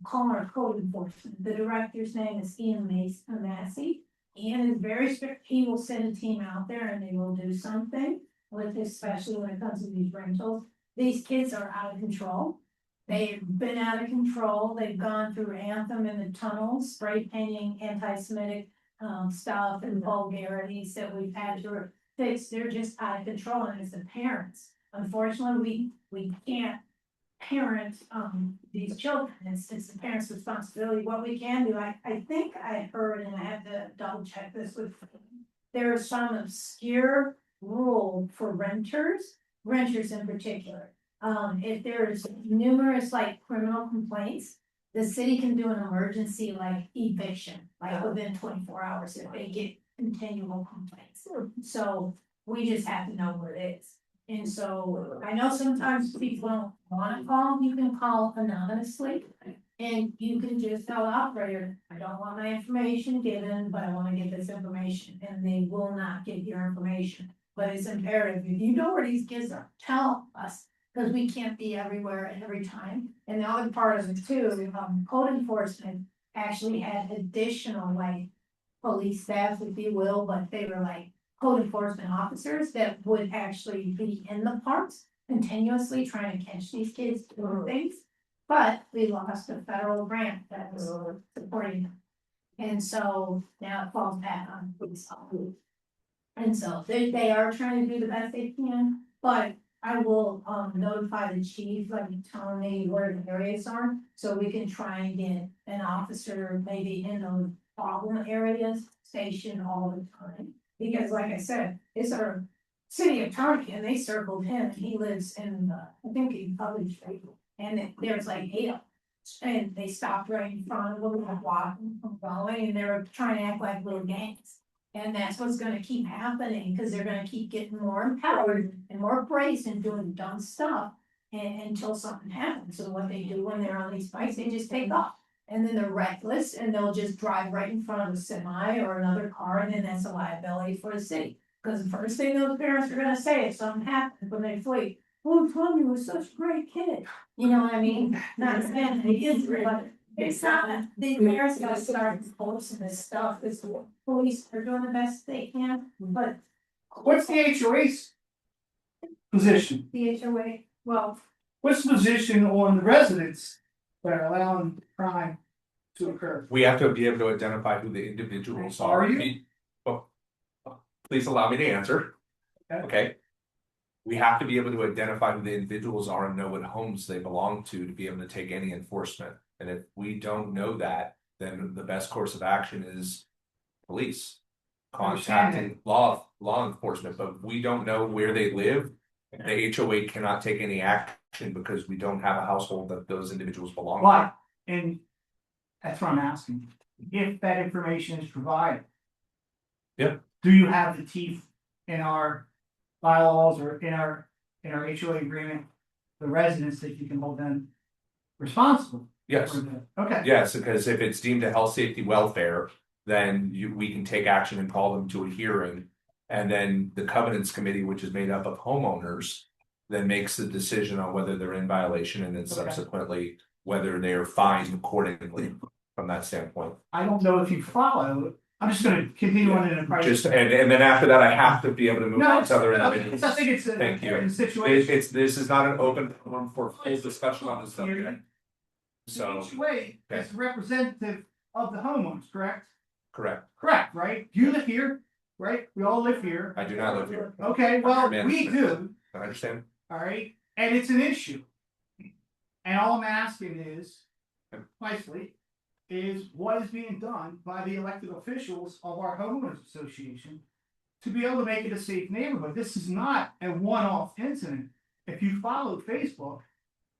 call our code enforcement. The director's name is Ian Massey. Ian is very strict. He will send a team out there and they will do something with, especially when it comes to these rentals. These kids are out of control. They've been out of control. They've gone through Anthem in the tunnels, spray painting anti-Semitic stuff and vulgarities that we've had to fix. They're just out of control, and it's the parents. Unfortunately, we can't parent these children. It's the parents' responsibility. What we can do, I think I heard, and I had to double check this with, there is some obscure rule for renters in particular. If there's numerous like criminal complaints, the city can do an emergency like eviction, like within 24 hours if they get continual complaints. So we just have to know what it is. And so I know sometimes people don't wanna call, you can call anonymously. And you can just tell the operator, I don't want my information given, but I wanna get this information, and they will not give your information. But it's imperative, if you know where these kids are, tell us, cause we can't be everywhere and every time. And the other part of it too, code enforcement actually had additional like police staff, if you will, but they were like code enforcement officers that would actually be in the parks continuously trying to catch these kids doing things. But we lost a federal grant that was supporting them. And so now it falls back on police officers. And so they are trying to do the best they can, but I will notify the chief, like telling me where the areas are, so we can try and get an officer maybe in those problem areas stationed all the time. Because like I said, it's our city attorney and they circled him, and he lives in, I think in Public Street. And there's like 8 of them. And they stopped right in front of them, like walking, going, and they were trying to act like little gangs. And that's what's gonna keep happening, because they're gonna keep getting more empowered and more brazen and doing dumb stuff. And until something happens, so what they do when they're on these bikes, they just take off. And then they're reckless and they'll just drive right in front of a semi or another car, and then that's a liability for the city. Because the first thing those parents are gonna say if something happens when they flee, oh, Tommy was such a great kid. You know what I mean? Not saying he is, but it's not, the parents gotta start posting this stuff, it's the police are doing the best they can, but. What's the HOA's position? The HOA, well, What's the position on the residents that are allowing crime to occur? We have to be able to identify who the individuals are. Are you? Well, please allow me to answer. Okay. We have to be able to identify who the individuals are and know what homes they belong to be able to take any enforcement. And if we don't know that, then the best course of action is police. Contacting law enforcement, but we don't know where they live. The HOA cannot take any action because we don't have a household that those individuals belong to. Why? And that's what I'm asking. If that information is provided. Yep. Do you have the teeth in our bylaws or in our HOA agreement, the residents that you can hold them responsible? Yes. Okay. Yes, because if it's deemed a health, safety, welfare, then we can take action and call them to a hearing. And then the covenants committee, which is made up of homeowners, then makes the decision on whether they're in violation and then subsequently whether they're fined accordingly from that standpoint. I don't know if you follow. I'm just gonna continue on in a private. Just and then after that, I have to be able to move on to other individuals. I think it's a Thank you. important situation. This is not an open forum for full discussion on this subject. So, The HOA is representative of the homeowners, correct? correct. Correct, right? You live here, right? We all live here. I do not live here. Okay, well, we do, I understand. all right, and it's an issue. And all I'm asking is, nicely, is what is being done by the elected officials of our homeowners association to be able to make it a safe neighborhood. This is not a one-off incident. If you follow Facebook,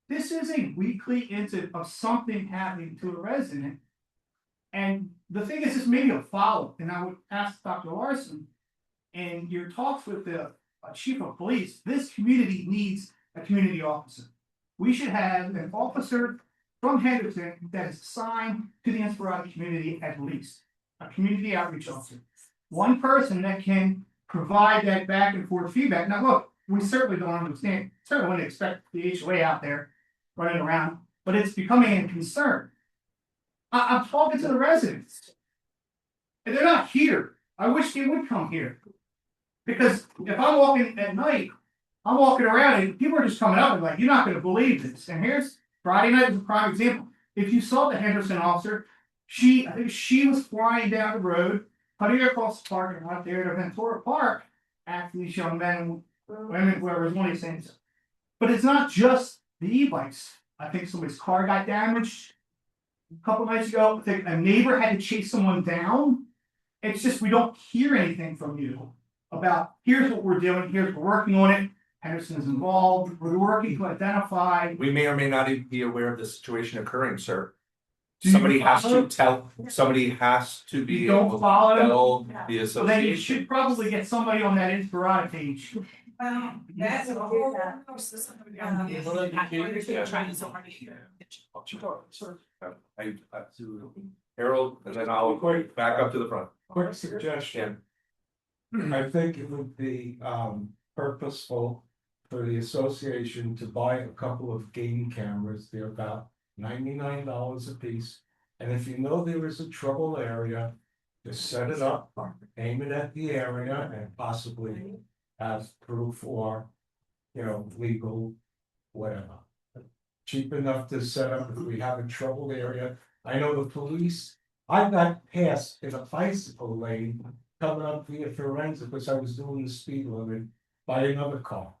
this is a weekly incident of something happening to a resident. And the thing is, this may be a follow-up, and I would ask Dr. Larson, in your talks with the chief of police, this community needs a community officer. We should have an officer from Henderson that is assigned to the Inspirati community at least, a community outreach officer. One person that can provide that back and forth feedback. Now, look, we certainly don't understand, certainly wouldn't expect the HOA out there running around, but it's becoming a concern. I'm talking to the residents. And they're not here. I wish they would come here. Because if I'm walking at night, I'm walking around and people are just coming up and like, you're not gonna believe this. And here's Friday night is a prime example. If you saw the Henderson officer, I think she was flying down the road, cutting across the parking lot there to Ventura Park after these young men and women, whoever was one of these things. But it's not just the e-bikes. I think somebody's car got damaged a couple nights ago. I think a neighbor had to chase someone down It's just, we don't hear anything from you about, here's what we're doing, here's we're working on it. Henderson's involved, we're working to identify. We may or may not even be aware of the situation occurring, sir. Do you Somebody has follow? to tell, somebody has to be You don't able to follow? tell the So then you association. should probably get somebody on that Inspirata page. That's a whole. Harold, and then I'll back up to the front. Quick suggestion. I think it would be purposeful for the association to buy a couple of game cameras. They're about $99 a piece. And if you know there is a trouble area, just set it up, aim it at the area and possibly have proof or, you know, legal, whatever. Cheap enough to set up if we have a troubled area. I know the police, I got passed in a bicycle lane coming up via Firenze because I was doing the speed limit by another car.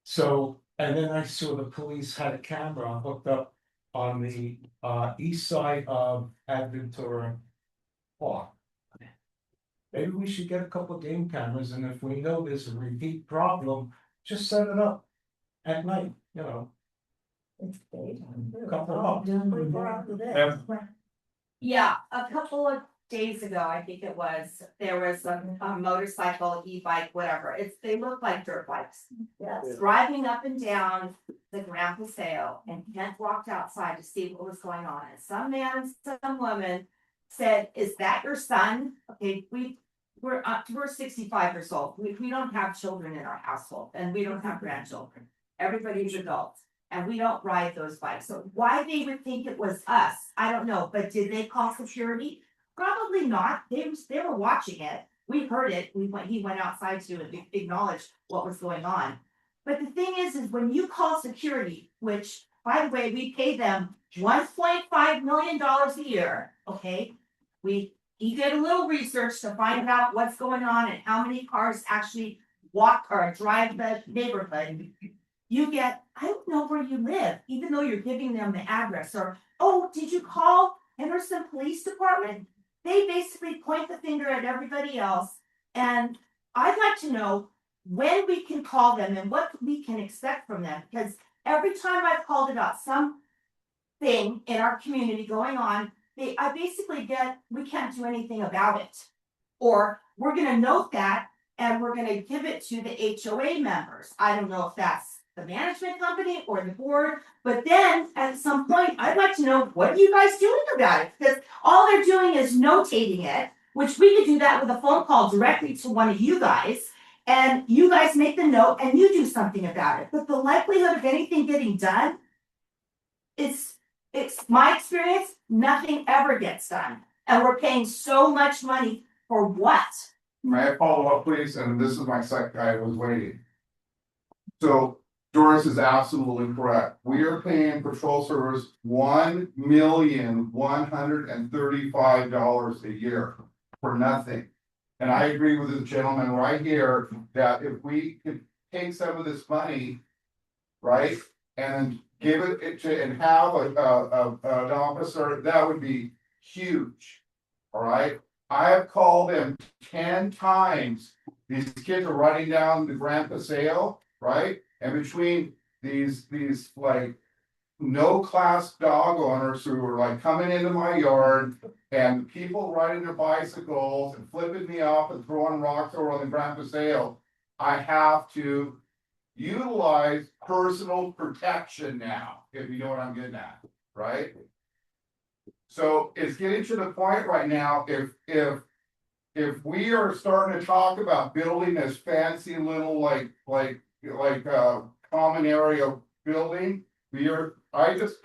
So, and then I saw the police had a camera hooked up on the east side of Adventura Park. Maybe we should get a couple of game cameras, and if we know there's a repeat problem, just set it up at night, you know. Couple of Yeah, a couple of days ago, I think it was, there was a motorcycle, e-bike, whatever, they look like dirt bikes. Yes. Driving up and down the Grand Paseo, and Kent walked outside to see what was going on, and some man and some woman said, "Is that your son?" Okay, we're 65 years old, we don't have children in our household, and we don't have grandchildren, everybody's adults. And we don't ride those bikes, so why they would think it was us, I don't know, but did they call security? Probably not, they were watching it, we heard it, he went outside to acknowledge what was going on. But the thing is when you call security, which, by the way, we pay them $1.5 million a year, okay? He did a little research to find out what's going on and how many cars actually walk or drive the neighborhood. You get, I don't know where you live, even though you're giving them the address, or, oh, did you call Henderson Police Department? They basically point the finger at everybody else, and I'd like to know when we can call them and what we can expect from them, because every time I've called about something in our community going on, I basically get, we can't do anything about it. Or we're gonna note that and we're gonna give it to the HOA members. I don't know if that's the management company or the board, but then at some point, I'd like to know, what are you guys doing about it? Because all they're doing is notating it, which we could do that with a phone call directly to one of you guys. And you guys make the note and you do something about it. But the likelihood of anything getting done, it's my experience, nothing ever gets done. And we're paying so much money for what? May I follow up, please? And this is my second, I was waiting. So Doris is absolutely correct. We are paying patrol service $1,135,000 a year for nothing. And I agree with the gentleman right here that if we could take some of this money, right, and give it to and have an officer, that would be huge. All right, I have called them 10 times. These kids are running down the Grand Paseo, right? And between these like no class dog owners who are like coming into my yard and people riding their bicycles and flipping me off and throwing rocks over on the Grand Paseo, I have to utilize personal protection now, if you know what I'm getting at, right? So it's getting to the point right now, if we are starting to talk about building this fancy little like common area building, I just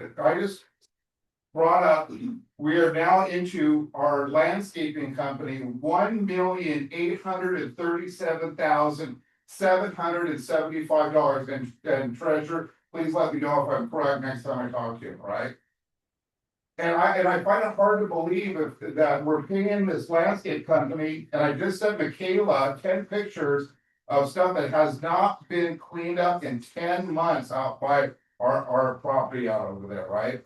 brought up, we are now into our landscaping company, $1,837,775, and treasurer, please let me know if I'm correct next time I talk to you, all right? And I find it hard to believe that we're paying this landscape company, and I just sent Michaela 10 pictures of stuff that has not been cleaned up in 10 months out by our property out over there, right?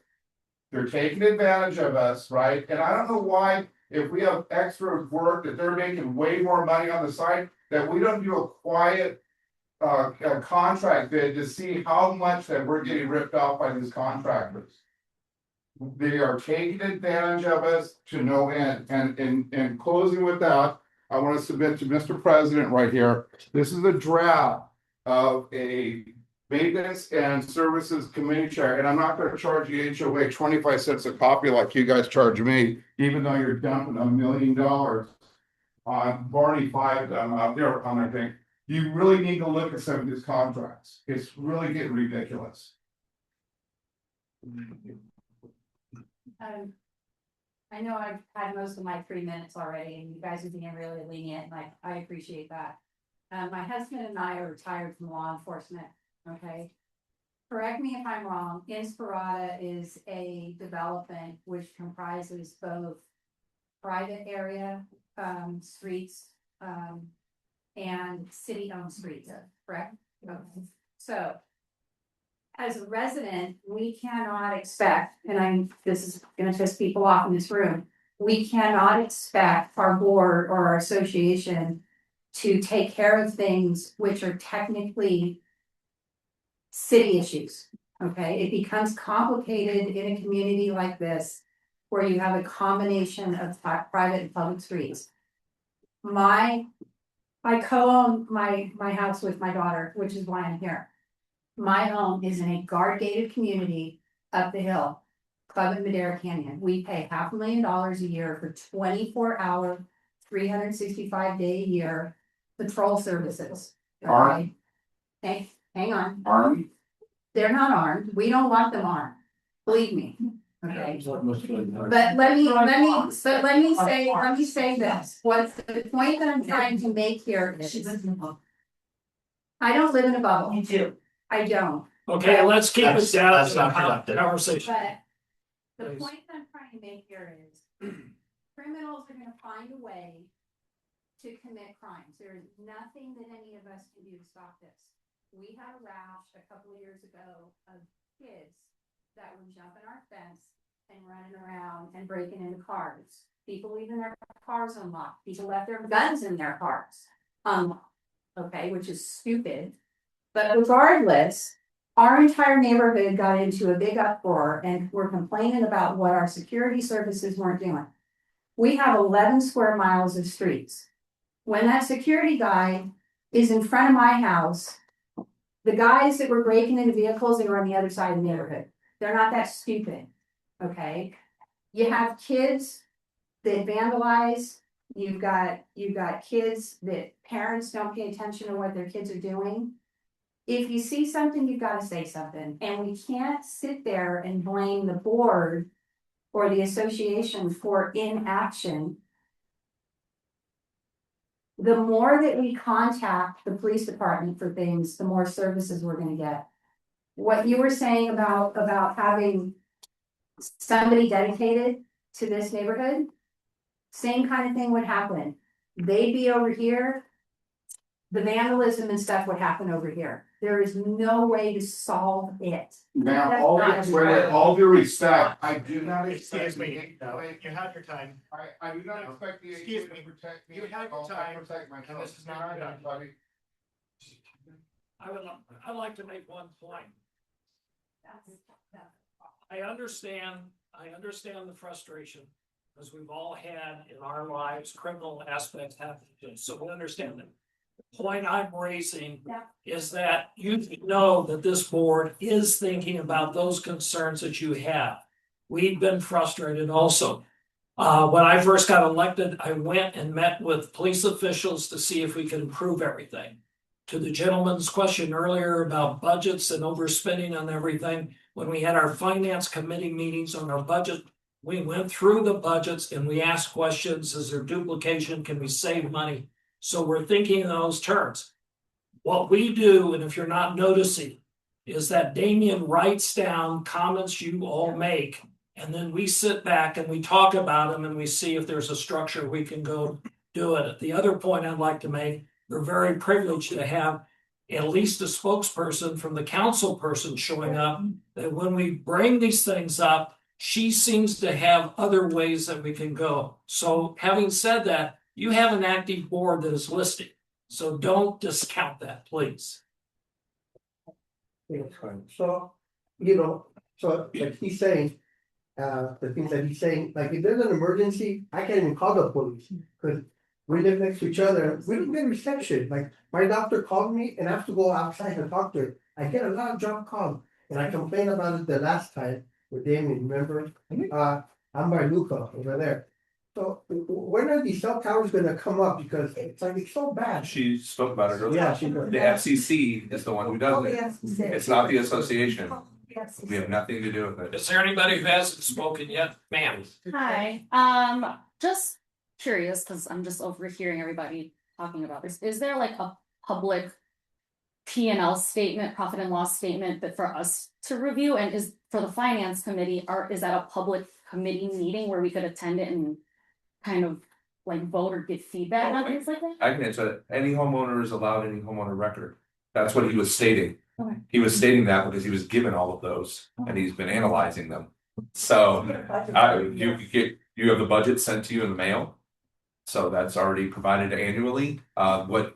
They're taking advantage of us, right? And I don't know why, if we have extra work that they're making way more money on the side, that we don't do a quiet. A contract bid to see how much that we're getting ripped off by these contractors. They are taking advantage of us to no end, and in closing with that, I want to submit to Mr. President right here. This is a draft of a maintenance and services committee chair, and I'm not gonna charge the HOA 25 cents a copy like you guys charge me, even though you're dumping $1 million on Barney 5 out there on my thing. You really need to look at some of these contracts. It's really getting ridiculous. I know I've had most of my 3 minutes already, and you guys are being really lenient, and I appreciate that. My husband and I are retired from law enforcement, okay? Correct me if I'm wrong, Inspirata is a development which comprises both private area, streets, and city-owned streets, correct? Okay. So, as a resident, we cannot expect, and this is gonna piss people off in this room, we cannot expect our board or our association to take care of things which are technically city issues, okay? It becomes complicated in a community like this, where you have a combination of private and public streets. I co-own my house with my daughter, which is why I'm here. My home is in a guard gated community up the hill, Club at Madera Canyon. We pay $500,000 a year for 24-hour, 365-day a year patrol services. Armed? Okay, hang on. Armed? They're not armed. We don't want them armed. Believe me. Okay. But let me say this, what's the point that I'm trying to make here is. I don't live in a bubble. You do. I don't. Okay, let's keep it down That's to not the productive. conversation. But the Please. point that I'm trying to make here is. Criminals are gonna find a way to commit crimes. There is nothing that any of us can do to stop this. We had a rash a couple of years ago of kids that would jump in our fence and running around and breaking into cars. People leaving their cars unlocked. People left their guns in their cars unlocked. Okay, which is stupid. But regardless, our entire neighborhood got into a big uproar and we're complaining about what our security services weren't doing. We have 11 square miles of streets. When that security guy is in front of my house, the guys that were breaking into vehicles are on the other side of the neighborhood. They're not that stupid, okay? You have kids that vandalize, you've got kids that parents don't pay attention to what their kids are doing. If you see something, you've got to say something, and we can't sit there and blame the board or the association for inaction. The more that we contact the police department for things, the more services we're gonna get. What you were saying about having somebody dedicated to this neighborhood, same kind of thing would happen. They'd be over here. The vandalism and stuff would happen over here. There is no way to solve it. Now, That's not with all due respect, I do not expect. Excuse me, no, you have your time. I do not expect the Excuse HOA me. to protect me. You have your I'll time, protect myself. and this is not done. Buddy. I'd like to make one point. I understand the frustration, because we've all had in our lives criminal aspects happen to us, so we understand that. The point I'm raising is that you know that this board is thinking about those concerns that you have. We've been frustrated also. When I first got elected, I went and met with police officials to see if we could improve everything. To the gentleman's question earlier about budgets and overspending on everything, when we had our finance committee meetings on our budget, we went through the budgets and we asked questions, is there duplication, can we save money? So we're thinking in those terms. What we do, and if you're not noticing, is that Damien writes down comments you all make, and then we sit back and we talk about them and we see if there's a structure we can go do it. The other point I'd like to make, we're very privileged to have at least a spokesperson from the council person showing up, that when we bring these things up, she seems to have other ways that we can go. So having said that, you have an active board that is listing. So don't discount that, please. That's fine. So, you know, so like he's saying, the things that he's saying, like if there's an emergency, I can't even call the police. Cause we live next to each other, we don't get reception, like my doctor called me and I have to go outside and talk to her. I get a lot of job calls and I complained about it the last time with Damien, remember? I'm by Luca over there. So when are these cell towers gonna come up? Because it's like, it's so bad. She spoke about it earlier. Yeah, she did. The FCC is the one who does it. It's not the association. Yes. We have nothing to do with it. Is there anybody who hasn't spoken yet? Ma'am? Hi, just curious, cause I'm just overhearing everybody talking about this. Is there like a public P&L statement, profit and loss statement that for us to review? And is for the finance committee, is that a public committee meeting where we could attend it and kind of like vote or get feedback on things like that? I can answer that. Any homeowner is allowed any homeowner record. That's what he was stating. Okay. He was stating that because he was given all of those and he's been analyzing them. So you have the budget sent to you in the mail. So that's already provided annually. What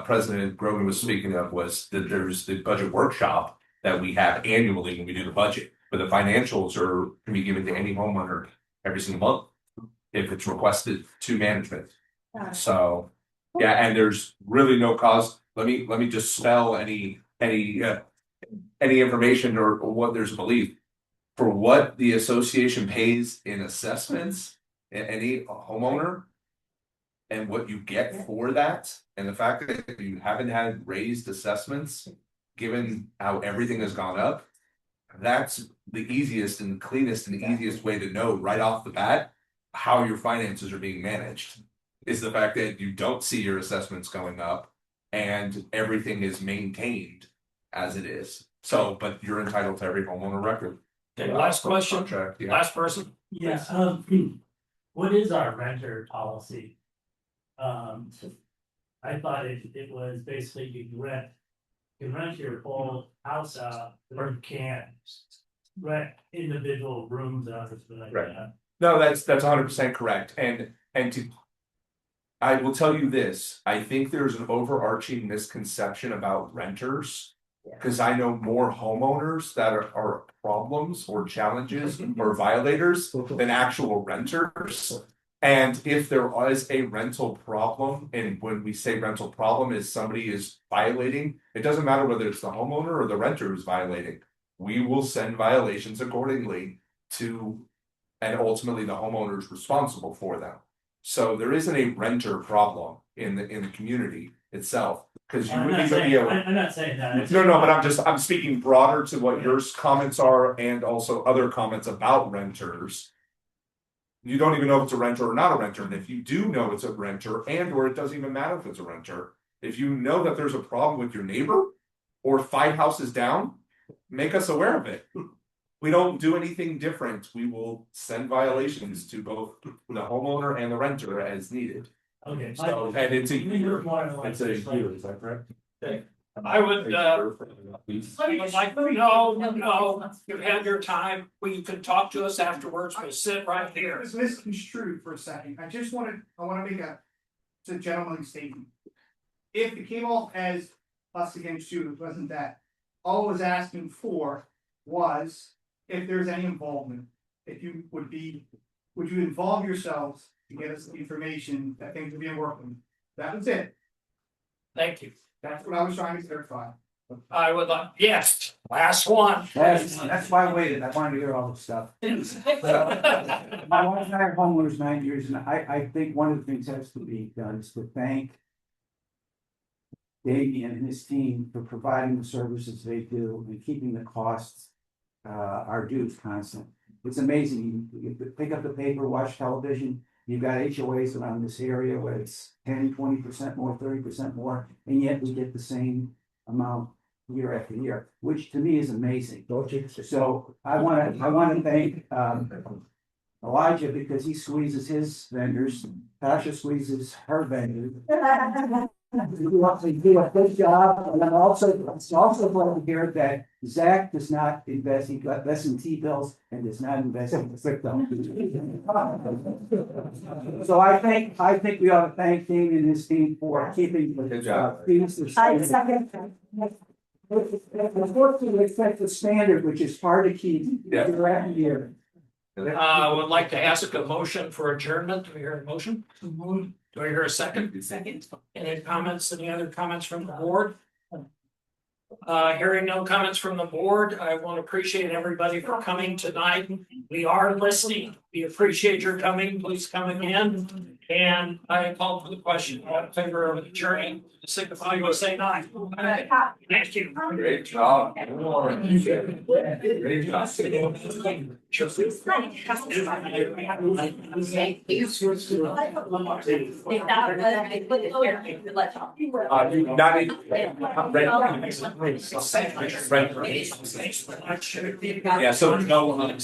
President Grogan was speaking of was that there's the budget workshop that we have annually when we do the budget. But the financials can be given to any homeowner every single month if it's requested to management. So, yeah, and there's really no cause. Let me just spell any information or what there's a belief for what the association pays in assessments, any homeowner, and what you get for that, and the fact that you haven't had raised assessments, given how everything has gone up, that's the easiest and cleanest and easiest way to know right off the bat how your finances are being managed. Is the fact that you don't see your assessments going up and everything is maintained as it is. So, but you're entitled to every homeowner record. Okay, last question. Contract, yeah. Last person. Yes, what is our renter policy? I thought it was basically you can rent your whole house out, or you can't rent individual rooms out or something like Right. that. No, that's 100% correct. And I will tell you this, I think there's an overarching misconception about renters. Because I know more homeowners that are problems or challenges or violators than actual renters. And if there is a rental problem, and when we say rental problem is somebody is violating, it doesn't matter whether it's the homeowner or the renter who's violating. We will send violations accordingly to, and ultimately the homeowner is responsible for them. So there isn't a renter problem in the community itself. Because you wouldn't even be able. I'm not saying that. No, but I'm speaking broader to what your comments are and also other comments about renters. You don't even know if it's a renter or not a renter, and if you do know it's a renter, and or it doesn't even matter if it's a renter, if you know that there's a problem with your neighbor or 5 houses down, make us aware of it. We don't do anything different. We will send violations to both the homeowner and the renter as needed. Okay. So, and it's a year, is that correct? I would like, no, you had your time, you can talk to us afterwards, we'll sit right here. It was misconstrued for a second. I wanna make it's a gentleman's statement. If it came off as us against you, it wasn't that. All I was asking for was if there's any involvement, if you would you involve yourselves to get us the information that things are being worked on? That was it. Thank you. That's what I was trying to clarify. I would like, yes, last one. That's why I waited, I wanted to hear all this stuff. My wife and I are homeowners 9 years, and I think one of the things that has to be done is to thank Damien and his team for providing the services they do and keeping the costs, our dues constant. It's amazing, you pick up the paper, watch television, you've got HOAs around this area where it's 10-20% more, 30% more, and yet we get the same amount year after year, which to me is amazing. So I wanna thank Elijah because he squeezes his vendors, Tasha squeezes her vendors. You do a good job, and I'm also, it's also glad to hear that Zach does not invest, he got less in T-bills and does not invest in crypto. So I think we ought to thank Damien and his team for keeping Good job. things the same. Unfortunately, it's like the standard, which is hard to keep Yeah. year after year. I would like to ask a motion for adjournment. Do we hear a motion? Do I hear a second? Second. Any comments, any other comments from the board? Hearing no comments from the board, I want to appreciate everybody for coming tonight. We are listening. We appreciate your coming. Please come again. And I call for the question. All in favor of adjourning, signify by saying aye. Thank you. Great job. Great job. Not ready. Yeah, so no.